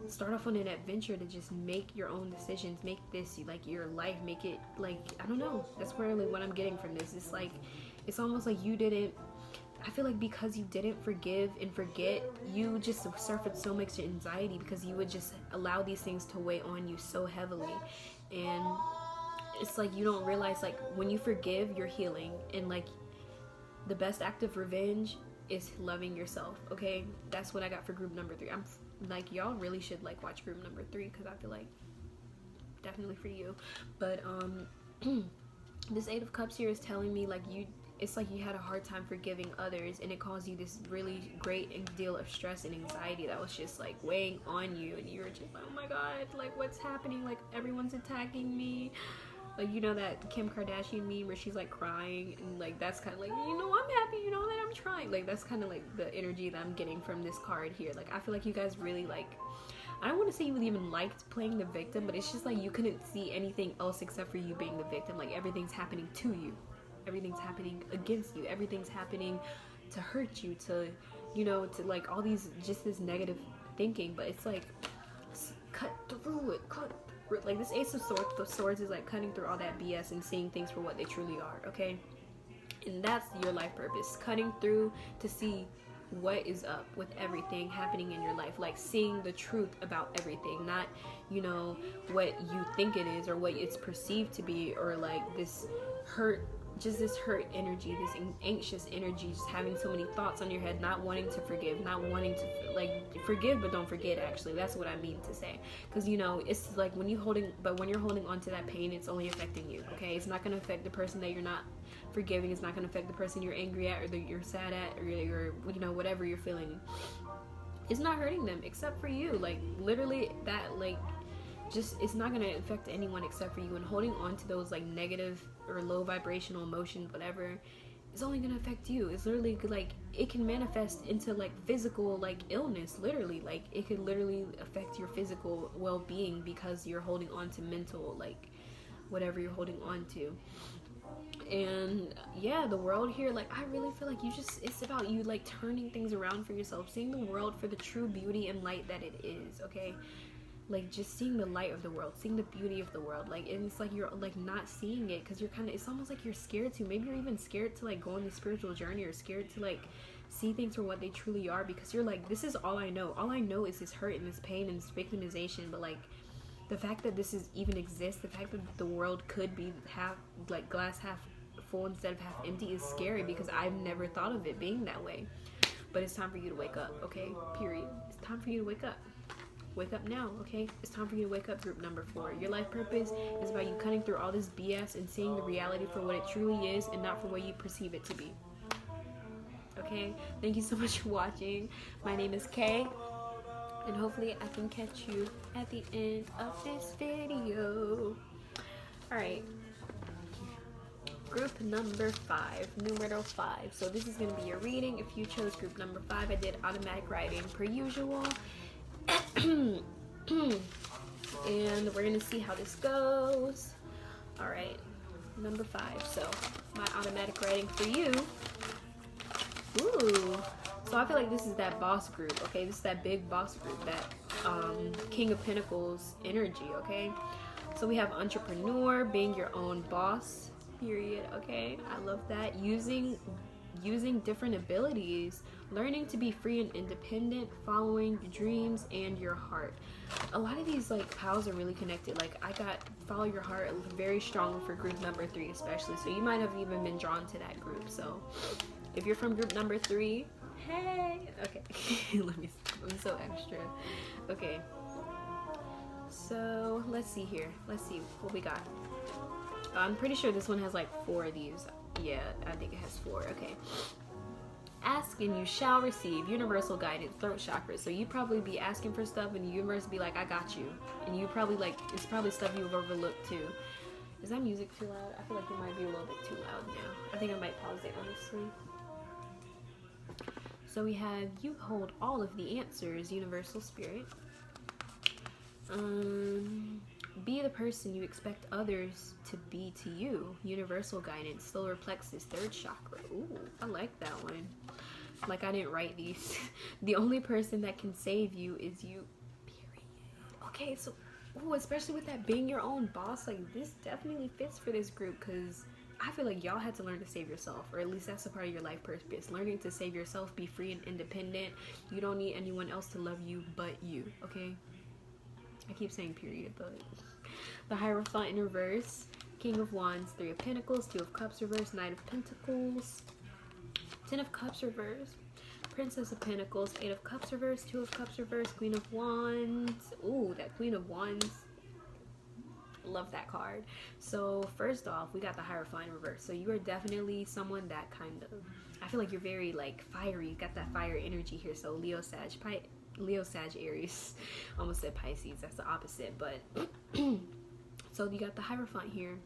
start off on an adventure, to just make your own decisions, make this like your life, make it like, I don't know, that's really what I'm getting from this. It's like, it's almost like you didn't, I feel like because you didn't forgive and forget, you just suffered so much anxiety because you would just allow these things to weigh on you so heavily. And it's like you don't realize, like when you forgive, you're healing. And like the best act of revenge is loving yourself, okay? That's what I got for group number 3. I'm like, y'all really should like watch group number 3, because I feel like definitely for you. But this 8 of Cups here is telling me like it's like you had a hard time forgiving others, and it caused you this really great deal of stress and anxiety that was just like weighing on you, and you were just like, oh my god, like what's happening, like everyone's attacking me. Like, you know that Kim Kardashian meme where she's like crying, and like that's kind of like, you know, I'm happy, you know, that I'm trying. Like that's kind of like the energy that I'm getting from this card here. Like I feel like you guys really like, I don't want to say you even liked playing the victim, but it's just like you couldn't see anything else except for you being the victim. Like everything's happening to you, everything's happening against you, everything's happening to hurt you, to, you know, to like all these, just this negative thinking. But it's like, cut through it, like this Ace of Swords is like cutting through all that BS and seeing things for what they truly are, okay? And that's your life purpose, cutting through to see what is up with everything happening in your life, like seeing the truth about everything, not, you know, what you think it is or what it's perceived to be, or like this hurt, just this hurt energy, this anxious energy, just having so many thoughts on your head, not wanting to forgive, not wanting to like forgive but don't forget. Actually, that's what I mean to say, because you know, it's like when you're holding on to that pain, it's only affecting you, okay? It's not going to affect the person that you're not forgiving. It's not going to affect the person you're angry at, or that you're sad at, or you're, you know, whatever you're feeling. It's not hurting them except for you. Like literally that, like, just, it's not going to affect anyone except for you. And holding on to those like negative or low vibrational emotions, whatever, it's only going to affect you. It's literally like, it can manifest into like physical like illness, literally. Like it could literally affect your physical well-being because you're holding on to mental, like whatever you're holding on to. And yeah, the world here, like I really feel like it's about you like turning things around for yourself, seeing the world for the true beauty and light that it is, okay? Like just seeing the light of the world, seeing the beauty of the world. Like, and it's like you're like not seeing it because you're kind of, it's almost like you're scared to, maybe you're even scared to like go on the spiritual journey, or scared to like see things for what they truly are, because you're like, this is all I know is this hurt and this pain and this victimization. But like the fact that this is even exists, the fact that the world could be half, like glass half full instead of half empty, is scary, because I've never thought of it being that way. But it's time for you to wake up, okay? Period. It's time for you to wake up. Wake up now, okay? It's time for you to wake up, group number 4. Your life purpose is about you cutting through all this BS and seeing the reality for what it truly is, and not for what you perceive it to be. Okay? Thank you so much for watching. My name is Kay, and hopefully I can catch you at the end of this video. Alright. Group number 5, numero 5. So this is going to be your reading. If you chose group number 5, I did automatic writing per usual. And we're going to see how this goes. Alright, number 5. So my automatic writing for you. Ooh. So I feel like this is that boss group, okay? This is that big boss group, that King of Pentacles energy, okay? So we have entrepreneur, being your own boss. Period. Okay, I love that. Using different abilities, learning to be free and independent, following your dreams and your heart. A lot of these like piles are really connected. Like I got follow your heart very strong for group number 3 especially, so you might have even been drawn to that group. So if you're from group number 3, hey, okay. I'm so extra. Okay, so let's see here. Let's see what we got. I'm pretty sure this one has like 4 of these. Yeah, I think it has 4. Okay. Ask and you shall receive. Universal guidance, throat chakra. So you probably be asking for stuff and the universe be like, I got you. And you probably like, it's probably stuff you've overlooked too. Is that music too loud? I feel like it might be a little bit too loud now. I think I might pause it, honestly. So we have, you hold all of the answers, universal spirit. Be the person you expect others to be to you. Universal guidance, solar plexus, third chakra. Ooh, I like that one. Like I didn't write these. The only person that can save you is you. Period. Okay, so especially with that being your own boss, like this definitely fits for this group because I feel like y'all had to learn to save yourself, or at least that's a part of your life purpose. Learning to save yourself, be free and independent. You don't need anyone else to love you but you. Okay. I keep saying period, but the Hierophant in reverse, King of Wands, 3 of Pentacles, 2 of Cups reverse, Knight of Pentacles, 10 of Cups reverse, Princess of Pentacles, 8 of Cups reverse, 2 of Cups reverse, Queen of Wands. Ooh, that Queen of Wands. Love that card. So first off, we got the Hierophant in reverse. So you are definitely someone that kind of, I feel like you're very like fiery. You got that fire energy here. So Leo, Sag, Aries. Almost said Pisces. That's the opposite, but so you got the Hierophant here.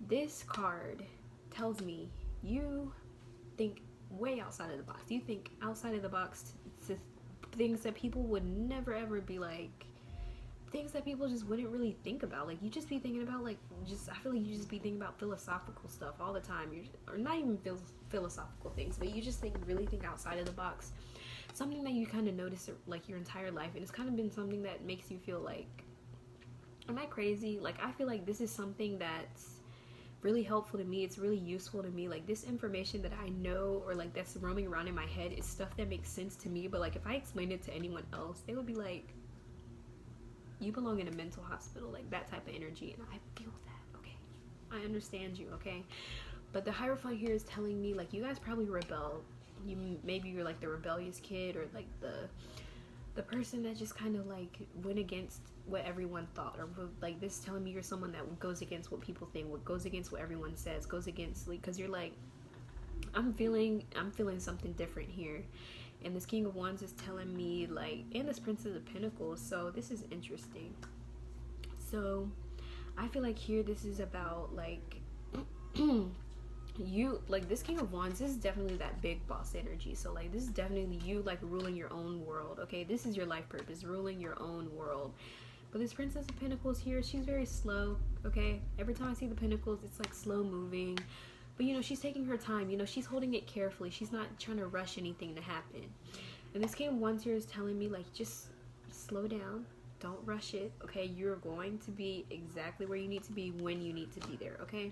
This card tells me you think way outside of the box. You think outside of the box to things that people would never ever be like, things that people just wouldn't really think about. Like you just be thinking about like, just I feel like you just be thinking about philosophical stuff all the time. Or not even philosophical things, but you just really think outside of the box. Something that you kind of notice like your entire life, and it's kind of been something that makes you feel like, am I crazy? Like I feel like this is something that's really helpful to me. It's really useful to me. Like this information that I know or like that's roaming around in my head is stuff that makes sense to me, but like if I explained it to anyone else, they would be like, you belong in a mental hospital, like that type of energy. And I feel that. Okay, I understand you. Okay, but the Hierophant here is telling me like you guys probably rebelled. Maybe you're like the rebellious kid, or like the person that just kind of like went against what everyone thought, or like this telling me you're someone that goes against what people think, what goes against what everyone says, goes against, like, because you're like, I'm feeling something different here. And this King of Wands is telling me like, and this Princess of Pentacles, so this is interesting. So I feel like here this is about like you, like this King of Wands, this is definitely that big boss energy. So like this is definitely you like ruling your own world. Okay, this is your life purpose, ruling your own world. But this Princess of Pentacles here, she's very slow. Okay, every time I see the Pentacles, it's like slow moving, but you know, she's taking her time. You know, she's holding it carefully. She's not trying to rush anything to happen. And this King of Wands here is telling me like, just slow down, don't rush it. Okay, you're going to be exactly where you need to be when you need to be there. Okay.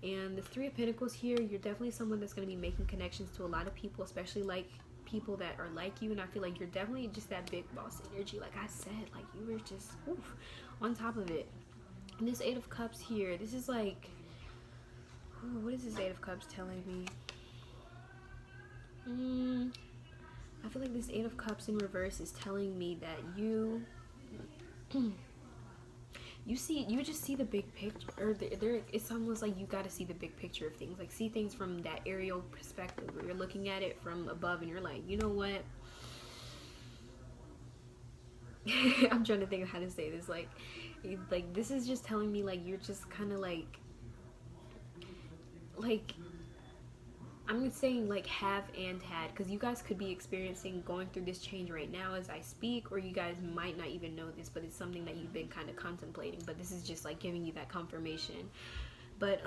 And the 3 of Pentacles here, you're definitely someone that's going to be making connections to a lot of people, especially like people that are like you. And I feel like you're definitely just that big boss energy. Like I said, like you were just on top of it. And this 8 of Cups here, this is like, what is this 8 of Cups telling me? I feel like this 8 of Cups in reverse is telling me that you you just see the big picture, or it's almost like you got to see the big picture of things, like see things from that aerial perspective where you're looking at it from above and you're like, you know what, I'm trying to think of how to say this, like this is just telling me like you're just kind of like I'm saying like have and had, because you guys could be experiencing going through this change right now as I speak, or you guys might not even know this, but it's something that you've been kind of contemplating, but this is just like giving you that confirmation. But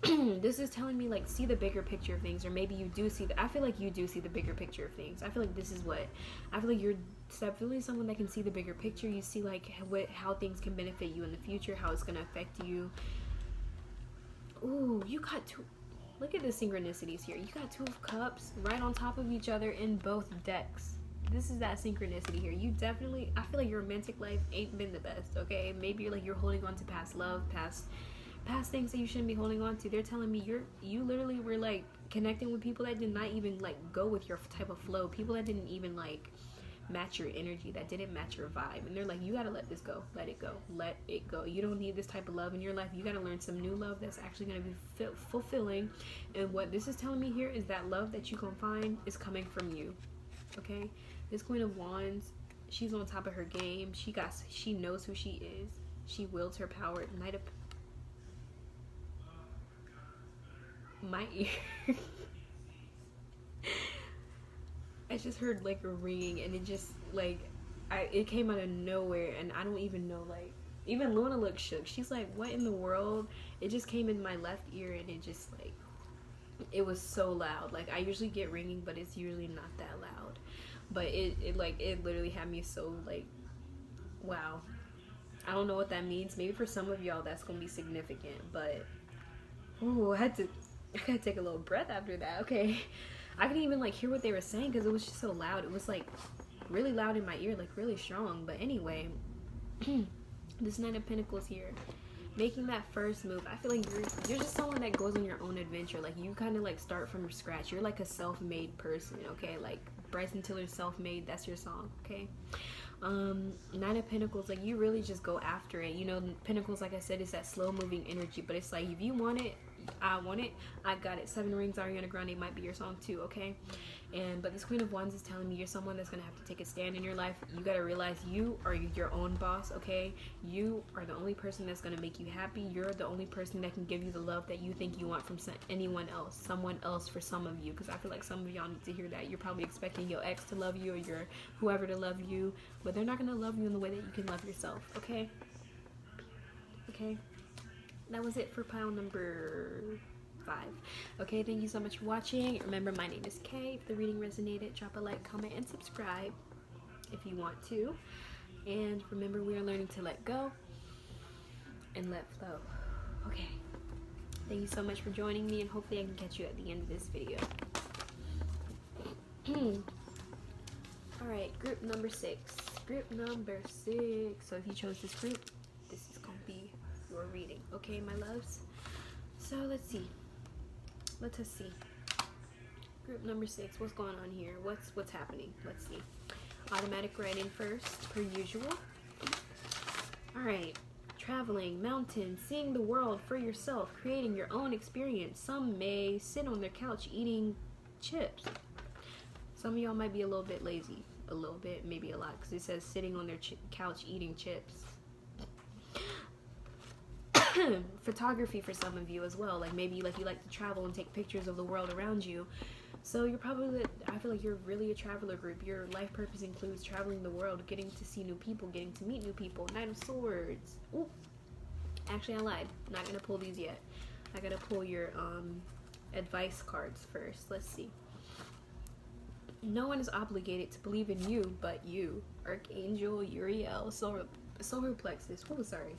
this is telling me like see the bigger picture of things, or maybe you do see I feel like you do see the bigger picture of things. I feel like this is what I feel like you're definitely someone that can see the bigger picture. You see like how things can benefit you in the future, how it's going to affect you. Ooh, you got two. Look at the synchronicities here. You got 2 of Cups right on top of each other in both decks. This is that synchronicity here. You definitely, I feel like your romantic life ain't been the best, okay? Maybe you're holding on to past love, past things that you shouldn't be holding on to. They're telling me you literally were like connecting with people that did not even like go with your type of flow. People that didn't even like match your energy, that didn't match your vibe, and they're like, you gotta let this go, let it go. You don't need this type of love in your life. You gotta learn some new love that's actually gonna be fulfilling. And what this is telling me here is that love that you gonna find is coming from you, okay? This Queen of Wands, she's on top of her game. She knows who she is. She wields her power. Knight of my ear. I just heard like a ringing, and it just like it came out of nowhere, and I don't even know, like, even Luna looked shook. She's like, what in the world? It just came in my left ear, and it just like, it was so loud. Like, I usually get ringing, but it's usually not that loud. But it literally had me so like, wow. I don't know what that means. Maybe for some of y'all that's gonna be significant, but ooh, I gotta take a little breath after that. Okay. I couldn't even like hear what they were saying because it was just so loud. It was like really loud in my ear, like really strong. But anyway, this Knight of Pentacles here, making that first move. I feel like you're just someone that goes on your own adventure. Like, you kind of like start from scratch. You're like a self-made person, okay? Like Bryson Tiller's Self-Made, that's your song, okay? Nine of Pentacles, like, you really just go after it. You know, Pentacles, like I said, is that slow moving energy, but it's like, if you want it, I want it, I got it. Seven Rings, Ariana Grande might be your song too, okay? But this Queen of Wands is telling me you're someone that's gonna have to take a stand in your life. You gotta realize you are your own boss, okay? You are the only person that's gonna make you happy. You're the only person that can give you the love that you think you want from anyone else, someone else for some of you, because I feel like some of y'all need to hear that. You're probably expecting your ex to love you or your whoever to love you, but they're not gonna love you in the way that you can love yourself, okay? Okay? That was it for pile number 5. Okay, thank you so much for watching. Remember, my name is Kay. If the reading resonated, drop a like, comment, and subscribe if you want to. And remember, we are learning to let go and let flow. Okay, thank you so much for joining me, and hopefully I can catch you at the end of this video. Alright, group number 6. Group number 6. So if you chose this group, this is gonna be your reading, okay, my loves? So let's see. Let us see. Group number 6. What's going on here? What's happening? Let's see. Automatic writing first, per usual. All right. Traveling, mountains, seeing the world for yourself, creating your own experience. Some may sit on their couch eating chips. Some of y'all might be a little bit lazy. A little bit, maybe a lot, because it says sitting on their couch eating chips. Photography for some of you as well. Like, maybe like you like to travel and take pictures of the world around you. So you're probably, I feel like you're really a traveler group. Your life purpose includes traveling the world, getting to see new people, getting to meet new people. Knight of Swords. Ooh. Actually, I lied. Not gonna pull these yet. I gotta pull your advice cards first. Let's see. No one is obligated to believe in you but you. Archangel Uriel. Solar plexus. Oh, sorry.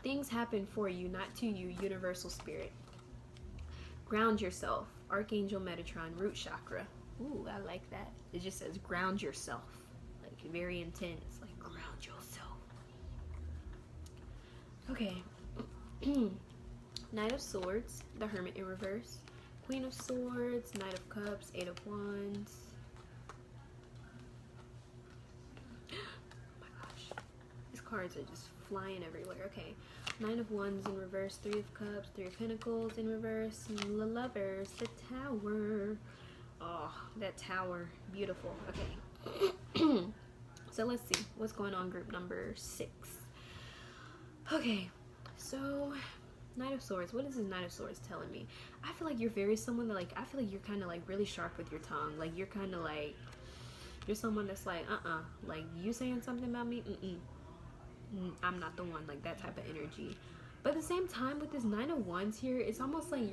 Things happen for you, not to you. Universal Spirit. Ground yourself. Archangel Metatron. Root chakra. Ooh, I like that. It just says ground yourself. Like, very intense. Like, ground yourself. Okay. Knight of Swords. The Hermit in reverse. Queen of Swords. Knight of Cups. Eight of Wands. Oh my gosh. These cards are just flying everywhere. Okay. Nine of Wands in reverse, Three of Cups, Three of Pentacles in reverse, Lovers, the Tower. Oh, that tower. Beautiful. Okay. So let's see. What's going on, group number 6? Okay. So, Knight of Swords. What is this Knight of Swords telling me? I feel like you're someone that, like, I feel like you're kind of, like, really sharp with your tongue. Like, you're kind of, like, you're someone that's, like, like, you saying something about me? I'm not the one, like, that type of energy. But at the same time, with this Nine of Wands here, it's almost like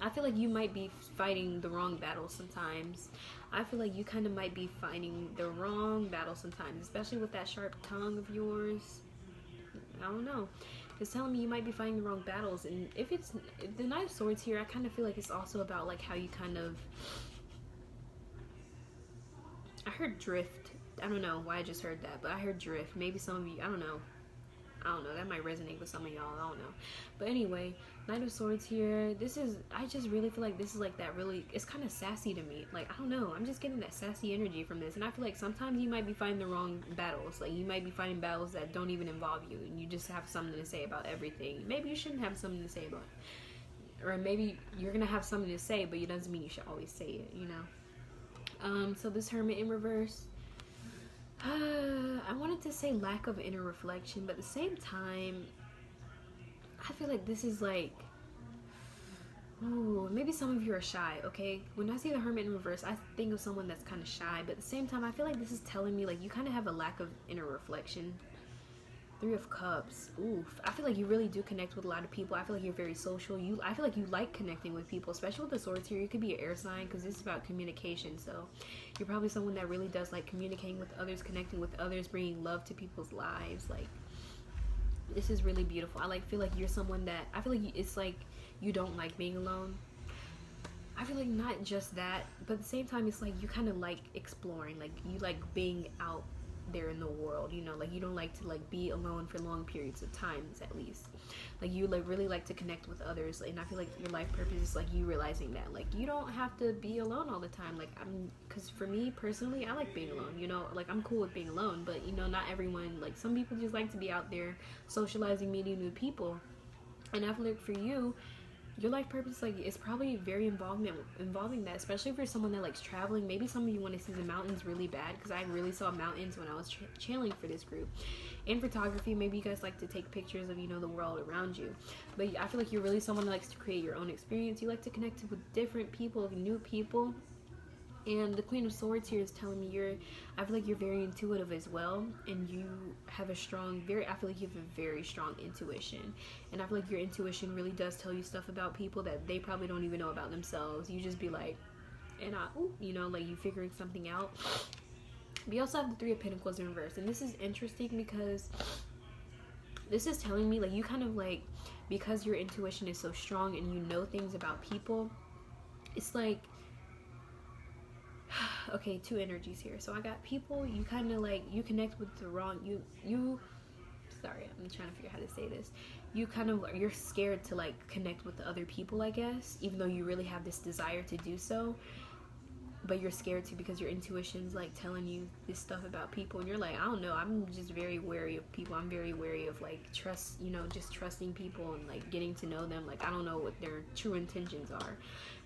I feel like you might be fighting the wrong battle sometimes. I feel like you kind of might be fighting the wrong battle sometimes, especially with that sharp tongue of yours. I don't know. It's telling me you might be fighting the wrong battles. And if the Knight of Swords here, I kind of feel like it's also about like how you kind of, I heard drift. I don't know why I just heard that, but I heard drift. Maybe some of you, I don't know, that might resonate with some of y'all, I don't know. But anyway, Knight of Swords here, I just really feel like this is like that really, it's kind of sassy to me. Like, I don't know, I'm just getting that sassy energy from this. And I feel like sometimes you might be fighting the wrong battles. Like, you might be fighting battles that don't even involve you, and you just have something to say about everything. Maybe you shouldn't have something to say about it. Or maybe you're gonna have something to say, but it doesn't mean you should always say it, you know? So this Hermit in reverse, I wanted to say lack of inner reflection, but at the same time, I feel like this is like, ooh, maybe some of you are shy, okay? When I see the Hermit in reverse, I think of someone that's kind of shy, but at the same time, I feel like this is telling me like you kind of have a lack of inner reflection. Three of Cups. Oof. I feel like you really do connect with a lot of people. I feel like you're very social. I feel like you like connecting with people, especially with the Swords here. You could be an air sign because this is about communication. So you're probably someone that really does like communicating with others, connecting with others, bringing love to people's lives. Like, this is really beautiful. I feel like you're someone that, I feel like it's like you don't like being alone. I feel like not just that, but at the same time, it's like you kind of like exploring. Like, you like being out there in the world, you know, like you don't like to like be alone for long periods of times, at least. Like, you like really like to connect with others, and I feel like your life purpose is like you realizing that like you don't have to be alone all the time. Like, because for me personally, I like being alone, you know, like I'm cool with being alone, but you know, not everyone, like some people just like to be out there socializing, meeting new people. And I feel like for you, your life purpose, like, is probably very involving that, especially for someone that likes traveling. Maybe some of you want to see the mountains really bad, because I really saw mountains when I was channeling for this group. And photography, maybe you guys like to take pictures of, you know, the world around you. But I feel like you're really someone that likes to create your own experience. You like to connect with different people, new people. And the Queen of Swords here is telling me I feel like you're very intuitive as well, and you have I feel like you have a very strong intuition, and I feel like your intuition really does tell you stuff about people that they probably don't even know about themselves. You just be like, you know, like you figuring something out. But you also have the Three of Pentacles in reverse, and this is interesting because this is telling me like you kind of like, because your intuition is so strong and you know things about people, it's like, okay, two energies here. So I got people, you kind of like, you connect with the wrong, sorry, I'm trying to figure out how to say this. You're scared to like connect with the other people, I guess, even though you really have this desire to do so, but you're scared to because your intuition's like telling you this stuff about people, and you're like, I don't know, I'm just very wary of people. I'm very wary of like just trusting people and like getting to know them. Like, I don't know what their true intentions are.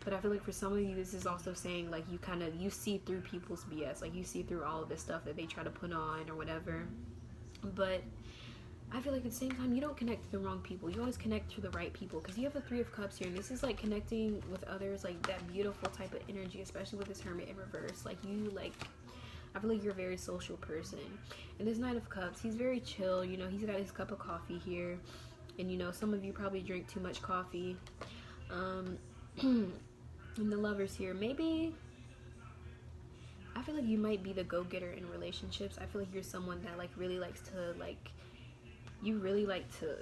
But I feel like for some of you, this is also saying like you see through people's BS, like you see through all of this stuff that they try to put on or whatever. But I feel like at the same time, you don't connect to the wrong people. You always connect to the right people, because you have the Three of Cups here, and this is like connecting with others, like that beautiful type of energy, especially with this Hermit in reverse. Like, I feel like you're a very social person. And this Knight of Cups, he's very chill, you know, he's got his cup of coffee here, and you know, some of you probably drink too much coffee. And the Lovers here, maybe I feel like you might be the go-getter in relationships. I feel like you're someone that like really likes to like, you really like to,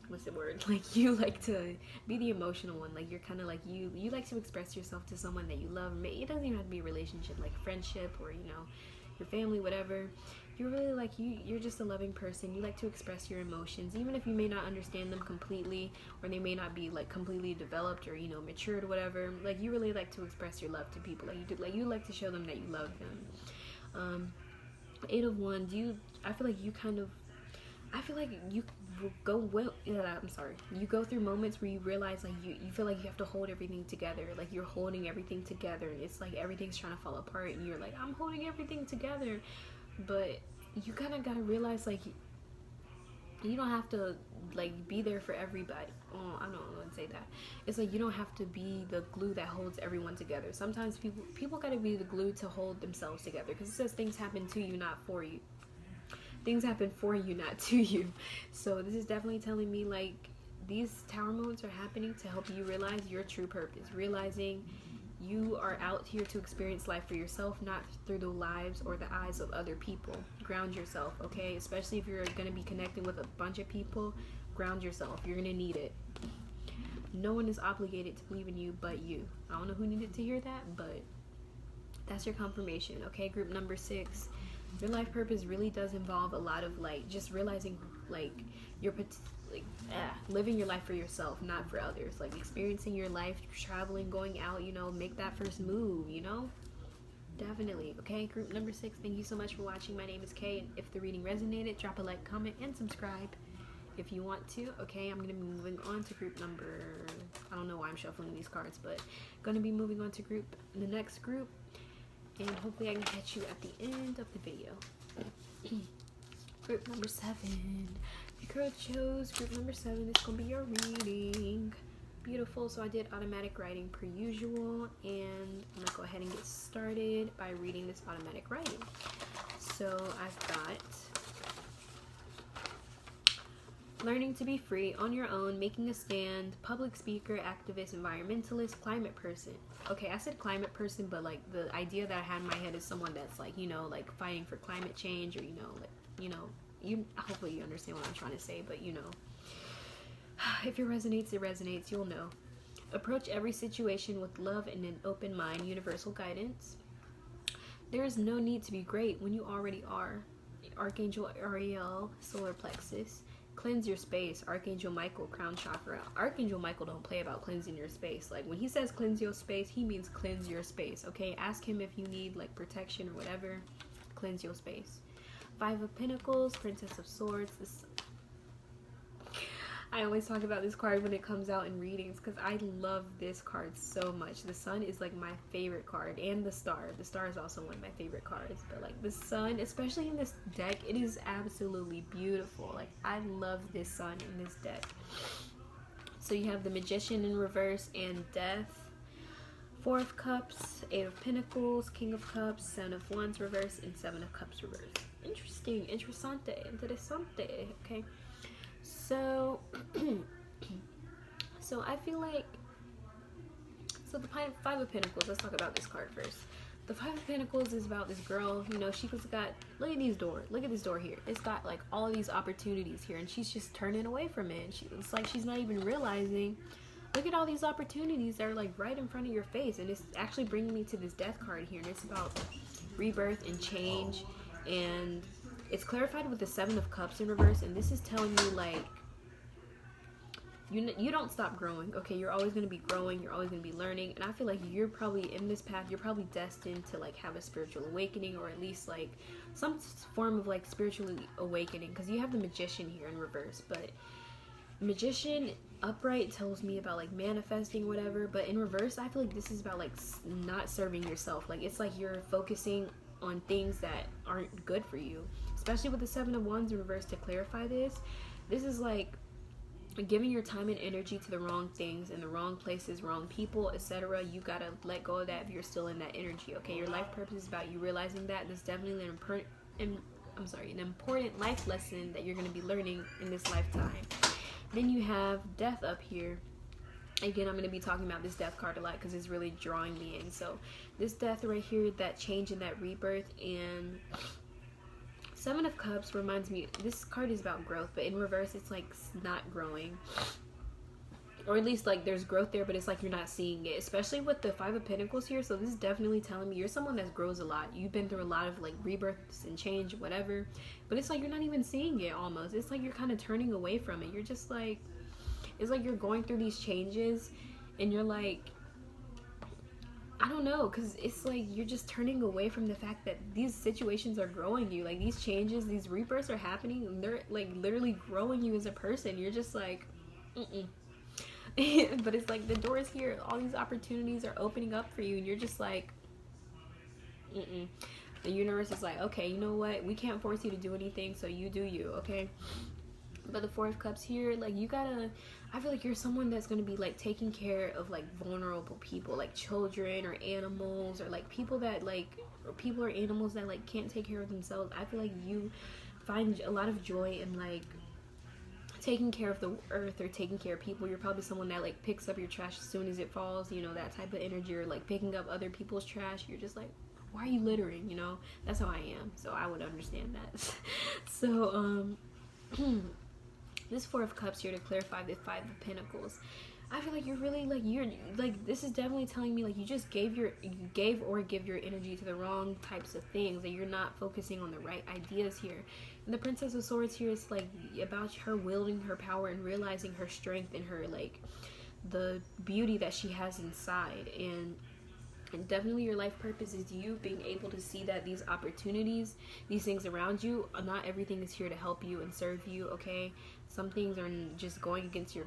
what's the word, like you like to be the emotional one. Like, you're kind of like, you like to express yourself to someone that you love. It doesn't even have to be a relationship, like friendship or, you know, your family, whatever. You're really like, you're just a loving person. You like to express your emotions, even if you may not understand them completely, or they may not be like completely developed or, you know, matured or whatever. Like, you really like to express your love to people. You like to show them that you love them. Eight of Wands, I feel like you you go through moments where you realize like you feel like you have to hold everything together. Like, you're holding everything together, and it's like everything's trying to fall apart, and you're like, I'm holding everything together. But you kind of gotta realize like you don't have to like be there for everybody. Oh, I don't want to say that. It's like you don't have to be the glue that holds everyone together. Sometimes people gotta be the glue to hold themselves together, because it says things happen to you, not for you. Things happen for you, not to you. So this is definitely telling me like these Tower moments are happening to help you realize your true purpose, realizing You are out here to experience life for yourself, not through the lives or the eyes of other people. Ground yourself, okay? Especially if you're going to be connecting with a bunch of people, ground yourself. You're going to need it. No one is obligated to believe in you but you. I don't know who needed to hear that, but that's your confirmation, okay? Group number 6. Your life purpose really does involve a lot of like just realizing like your living your life for yourself, not for others. Like experiencing your life, traveling, going out, you know, make that first move, you know? Definitely. Okay, group number 6, thank you so much for watching. My name is Kay. If the reading resonated, drop a like, comment, and subscribe if you want to. Okay, I'm going to be moving on to group number, I don't know why I'm shuffling these cards, but going to be moving on to the next group, and hopefully I can catch you at the end of the video. Group number 7. Your girl chose group number 7. It's going to be your reading. Beautiful. So I did automatic writing per usual, and I'm going to go ahead and get started by reading this automatic writing. So I've got learning to be free, on your own, making a stand, public speaker, activist, environmentalist, climate person. Okay, I said climate person, but like the idea that I had in my head is someone that's like, you know, like fighting for climate change, or, you know, like, you know, hopefully you understand what I'm trying to say, but you know, if it resonates, you'll know. Approach every situation with love and an open mind, universal guidance. There is no need to be great when you already are. Archangel Ariel, solar plexus. Cleanse your space, Archangel Michael, crown chakra. Archangel Michael don't play about cleansing your space. Like when he says cleanse your space, he means cleanse your space, okay? Ask him if you need like protection or whatever. Cleanse your space. 5 of Pentacles, Princess of Swords. I always talk about this card when it comes out in readings because I love this card so much. The Sun is like my favorite card, and the Star. The Star is also one of my favorite cards, but like the Sun, especially in this deck, it is absolutely beautiful. Like I love this Sun in this deck. So you have the Magician in reverse and Death. 4 of Cups, 8 of Pentacles, King of Cups, 7 of Wands reverse, and 7 of Cups reverse. Interesting, interessante, okay? So, I feel like, so the 5 of Pentacles, let's talk about this card first. The 5 of Pentacles is about this girl, you know, she's got, look at this door here. It's got like all of these opportunities here, and she's just turning away from it. And it's like she's not even realizing, look at all these opportunities that are like right in front of your face. And it's actually bringing me to this Death card here, and it's about rebirth and change, and it's clarified with the 7 of Cups in reverse, and this is telling you like you don't stop growing, okay? You're always going to be growing, you're always going to be learning, and I feel like you're probably in this path, you're probably destined to like have a spiritual awakening, or at least like some form of like spiritual awakening, because you have the Magician here in reverse, but Magician upright tells me about like manifesting whatever, but in reverse I feel like this is about like not serving yourself. Like it's like you're focusing on things that aren't good for you, especially with the 7 of Wands in reverse. To clarify this is like giving your time and energy to the wrong things, in the wrong places, wrong people, etc. You gotta let go of that if you're still in that energy, okay? Your life purpose is about you realizing that. That's definitely an important life lesson that you're going to be learning in this lifetime. Then you have Death up here. Again, I'm going to be talking about this Death card a lot because it's really drawing me in. So this Death right here, that change and that rebirth, and 7 of Cups reminds me, this card is about growth, but in reverse it's like not growing, or at least like there's growth there, but it's like you're not seeing it, especially with the 5 of Pentacles here. So this is definitely telling me you're someone that grows a lot. You've been through a lot of like rebirths and change, whatever, but it's like you're not even seeing it. Almost, it's like you're kind of turning away from it. You're just like, it's like you're going through these changes and you're like, I don't know, because it's like you're just turning away from the fact that these situations are growing you. Like these changes, these rebirths are happening, and they're like literally growing you as a person. You're just like, but it's like the door is here, all these opportunities are opening up for you, and you're just like, The universe is like, okay, you know what, we can't force you to do anything, so you do you, okay? But the 4 of Cups here, like you gotta, I feel like you're someone that's gonna be like taking care of like vulnerable people, like children or animals, or like people that like, or people or animals that like can't take care of themselves. I feel like you find a lot of joy in like taking care of the earth or taking care of people. You're probably someone that like picks up your trash as soon as it falls, you know, that type of energy, or like picking up other people's trash. You're just like, why are you littering? You know, that's how I am, so I would understand that. So this Four of Cups here to clarify the Five of Pentacles. I feel like you're really like, you're like, this is definitely telling me like you just gave or give your energy to the wrong types of things, that you're not focusing on the right ideas here. And the Princess of Swords here is like about her wielding her power and realizing her strength and her like the beauty that she has inside. And definitely your life purpose is you being able to see that these opportunities, these things around you, not everything is here to help you and serve you, okay? Some things are just going against your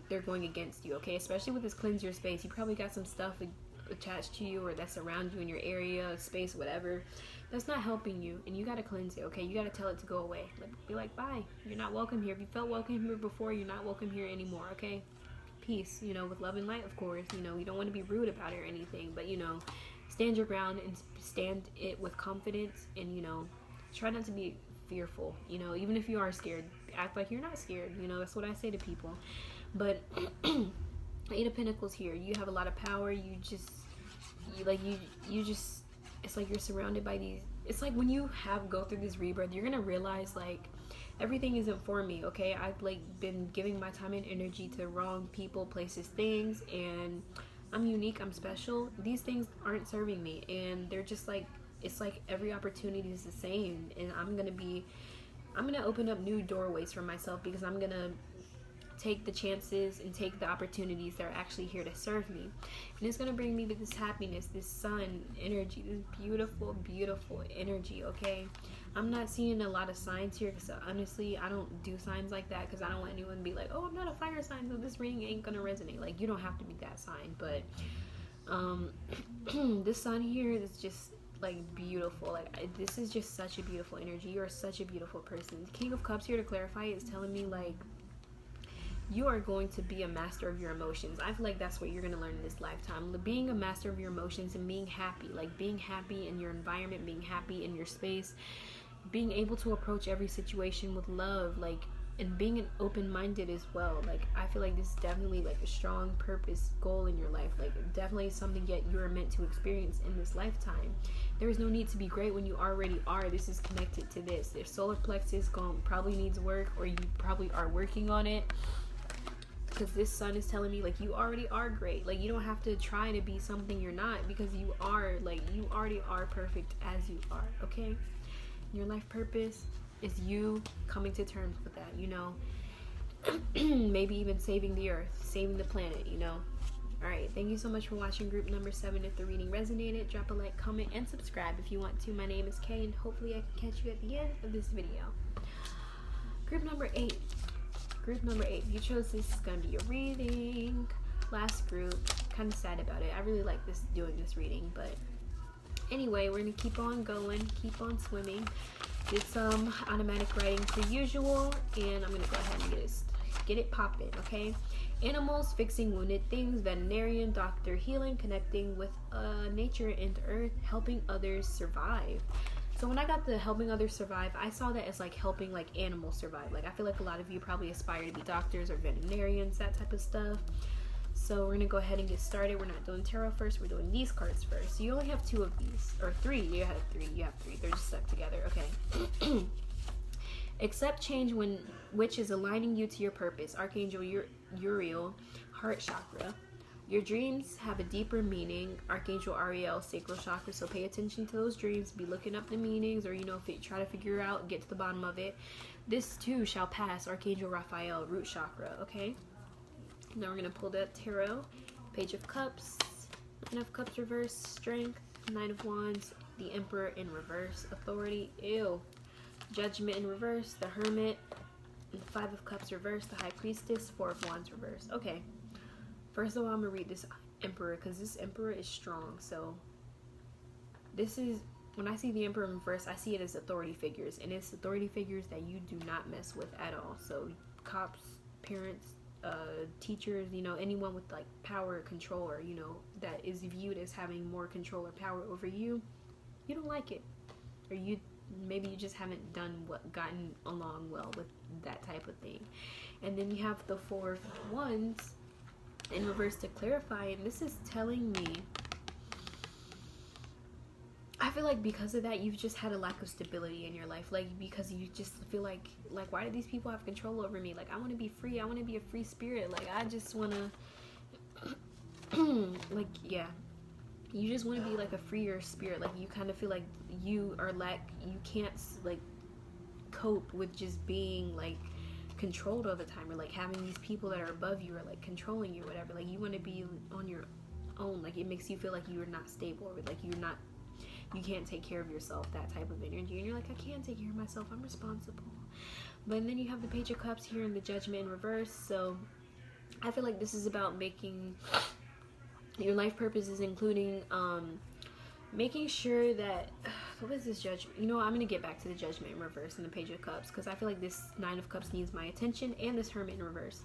they're going against you, okay? Especially with this cleanse your space. You probably got some stuff attached to you or that's around you in your area, space, whatever, that's not helping you, and you got to cleanse it, okay? You got to tell it to go away. Be like, bye. You're not welcome here. If you felt welcome here before, you're not welcome here anymore, okay? Peace, you know, with love and light, of course. You know, you don't want to be rude about it or anything, but, you know, stand your ground and stand it with confidence, and, you know, try not to be fearful, you know, even if you are scared, act like you're not scared, you know, that's what I say to people. But Eight of Pentacles here, you have a lot of power. You just it's like you're surrounded by these, it's like when you go through this rebirth, you're gonna realize like everything isn't for me, okay? I've like been giving my time and energy to wrong people, places, things, and I'm unique, I'm special. These things aren't serving me, and they're just like, it's like every opportunity is the same, and I'm gonna open up new doorways for myself, because I'm gonna take the chances and take the opportunities that are actually here to serve me, and it's gonna bring me to this happiness, this sun energy, this beautiful, beautiful energy, okay? I'm not seeing a lot of signs here, because honestly, I don't do signs like that, because I don't want anyone to be like, oh, I'm not a fire sign, so this reading ain't gonna resonate. Like, you don't have to be that sign, but this sun here is just like beautiful. Like, this is just such a beautiful energy. You are such a beautiful person. The King of Cups here, to clarify, is telling me like you are going to be a master of your emotions. I feel like that's what you're going to learn in this lifetime. Being a master of your emotions and being happy. Like, being happy in your environment, being happy in your space, being able to approach every situation with love, like, and being an open-minded as well. Like, I feel like this is definitely like a strong purpose, goal in your life. Like, definitely something that you're meant to experience in this lifetime. There is no need to be great when you already are. This is connected to this. If solar plexus probably needs work, or you probably are working on it, because this sun is telling me like you already are great. Like, you don't have to try to be something you're not, because you are, like, you already are perfect as you are, okay? Your life purpose is you coming to terms with that, you know? Maybe even saving the earth, saving the planet, you know? Alright, thank you so much for watching group number 7. If the reading resonated, drop a like, comment, and subscribe if you want to. My name is Kay, and hopefully I can catch you at the end of this video. Group number 8. Group number 8, if you chose this, is going to be your reading. Last group, kind of sad about it. I really like doing this reading, but anyway, we're going to keep on going, keep on swimming. Did some automatic writing per usual, and I'm going to go ahead and get it popping, okay? Animals, fixing wounded things, veterinarian, doctor, healing, connecting with nature and earth, helping others survive. So when I got the helping others survive, I saw that as like helping like animals survive. Like, I feel like a lot of you probably aspire to be doctors or veterinarians, that type of stuff. So we're gonna go ahead and get started. We're not doing tarot first, we're doing these cards first. So you only have 2 of these, or 3. You have 3. They're just stuck together, okay? Accept change which is aligning you to your purpose. Archangel Uriel, heart chakra. Your dreams have a deeper meaning. Archangel Ariel, sacral chakra. So pay attention to those dreams. Be looking up the meanings, or, you know, try to figure out, get to the bottom of it. This too shall pass. Archangel Raphael, root chakra. Okay. Now we're gonna pull that tarot. Page of Cups, Nine of Cups reverse, Strength, Nine of Wands, the Emperor in reverse, Authority, ew, Judgment in reverse, the Hermit, and Five of Cups reverse, the High Priestess, Four of Wands reverse. Okay. First of all, I'm going to read this Emperor, because this Emperor is strong. So, this is, when I see the Emperor in reverse, I see it as authority figures. And it's authority figures that you do not mess with at all. So, cops, parents, teachers, you know, anyone with, like, power or control, or, you know, that is viewed as having more control or power over you, you don't like it. Or you maybe you just haven't gotten along well with that type of thing. And then you have the Four of Wands in reverse to clarify, and this is telling me, I feel like because of that, you've just had a lack of stability in your life. Like, because you just feel like why do these people have control over me? Like, I want to be free. I want to be a free spirit. Like, I just want to, like, yeah. You just want to be like a freer spirit. Like, you kind of feel like you can't, like, cope with just being, like, controlled all the time, or like having these people that are above you or like controlling you or whatever. Like, you want to be on your own. Like, it makes you feel like you're not stable, or like you can't take care of yourself, that type of energy. And you're like, I can't take care of myself, I'm responsible. But then you have the Page of Cups here and the Judgment in reverse. So I feel like this is about making your life purposes, including making sure that what is this Judgment? You know, I'm gonna get back to the Judgment in reverse and the Page of Cups, because I feel like this Nine of Cups needs my attention, and this Hermit in reverse.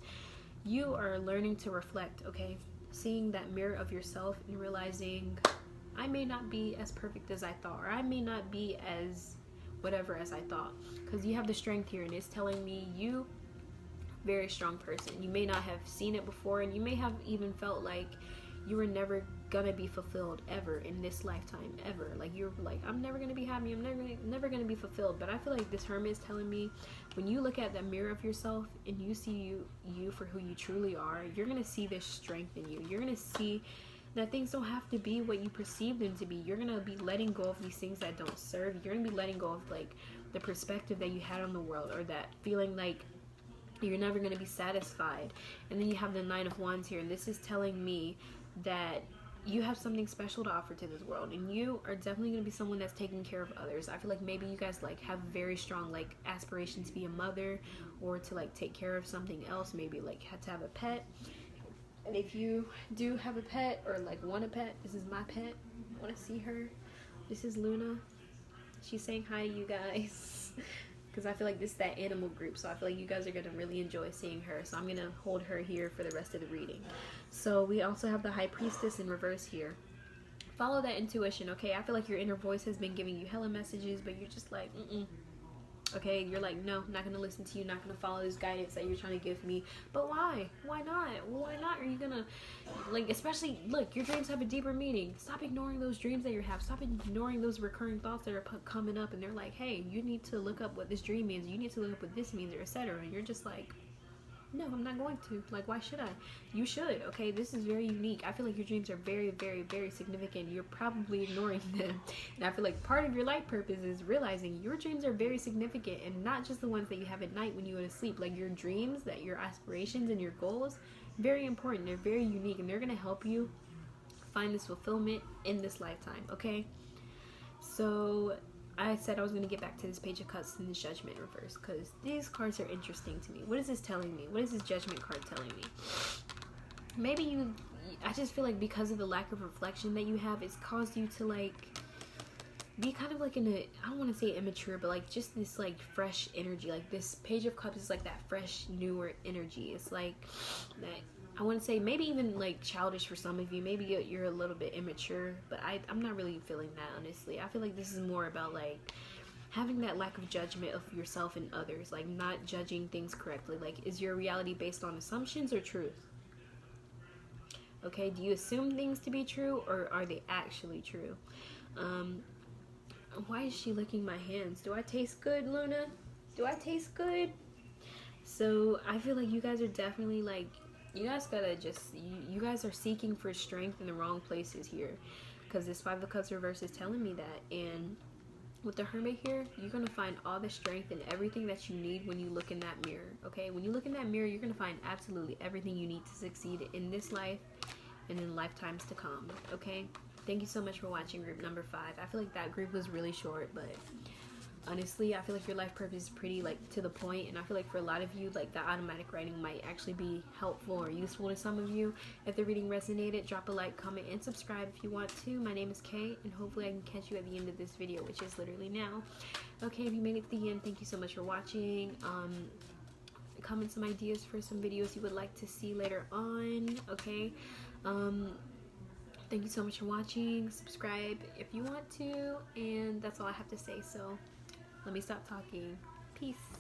You are learning to reflect, okay? Seeing that mirror of yourself and realizing, I may not be as perfect as I thought, or I may not be as whatever as I thought, because you have the Strength here, and it's telling me you very strong person. You may not have seen it before, and you may have even felt like you were never gonna be fulfilled ever in this lifetime, ever. Like, you're like, I'm never gonna be happy, I'm never gonna be fulfilled. But I feel like this Hermit is telling me, when you look at that mirror of yourself and you see you for who you truly are, you're gonna see this strength in you. You're gonna see that things don't have to be what you perceive them to be. You're gonna be letting go of these things that don't serve. You're gonna be letting go of like the perspective that you had on the world, or that feeling like you're never gonna be satisfied. And then you have the Nine of Wands here, and this is telling me that you have something special to offer to this world, and you are definitely going to be someone that's taking care of others. I feel like maybe you guys like have very strong like aspirations to be a mother, or to like take care of something else, maybe like had to have a pet. And if you do have a pet, or like want a pet, this is my pet. I want to see her. This is Luna. She's saying hi to you guys. Because I feel like this is that animal group, so I feel like you guys are going to really enjoy seeing her. So I'm going to hold her here for the rest of the reading. So we also have the High Priestess in reverse here. Follow that intuition, okay? I feel like your inner voice has been giving you hella messages, but you're just like, okay? You're like, no, I'm not going to listen to you, not going to follow this guidance that you're trying to give me. But why? Why not? Why not? Are you going to, like, especially, look, your dreams have a deeper meaning. Stop ignoring those dreams that you have. Stop ignoring those recurring thoughts that are coming up, and they're like, hey, you need to look up what this dream means. You need to look up what this means, or etc. And you're just like, no, I'm not going to. Like, why should I? You should, okay? This is very unique. I feel like your dreams are very, very, very significant. You're probably ignoring them. And I feel like part of your life purpose is realizing your dreams are very significant, and not just the ones that you have at night when you go to sleep. Like, your dreams, that your aspirations and your goals, very important. They're very unique, and they're going to help you find this fulfillment in this lifetime, okay? So I said I was going to get back to this Page of Cups and this Judgment reverse, because these cards are interesting to me. What is this telling me? What is this Judgment card telling me? Maybe I just feel like because of the lack of reflection that you have, it's caused you to like be kind of like I don't want to say immature, but like just this like fresh energy. Like, this Page of Cups is like that fresh, newer energy. It's like that, I want to say maybe even like childish for some of you. Maybe you're a little bit immature, but I'm not really feeling that, honestly. I feel like this is more about like having that lack of judgment of yourself and others, like not judging things correctly. Like, is your reality based on assumptions or truth? Okay, do you assume things to be true, or are they actually true? Why is she licking my hands? Do I taste good, Luna? Do I taste good? So I feel like you guys are definitely like, you guys gotta just, you guys are seeking for strength in the wrong places here, because this Five of Cups reverse is telling me that. And with the Hermit here, you're gonna find all the strength and everything that you need when you look in that mirror, okay? When you look in that mirror, you're gonna find absolutely everything you need to succeed in this life and in lifetimes to come, okay? Thank you so much for watching group number 5. I feel like that group was really short, but honestly, I feel like your life purpose is pretty like to the point, and I feel like for a lot of you, like the automatic writing might actually be helpful or useful to some of you. If the reading resonated, drop a like, comment, and subscribe if you want to. My name is Kay, and hopefully I can catch you at the end of this video, which is literally now. Okay, if you made it to the end, thank you so much for watching. Comment some ideas for some videos you would like to see later on, okay? Thank you so much for watching. Subscribe if you want to, and that's all I have to say. So Let me stop talking. Peace.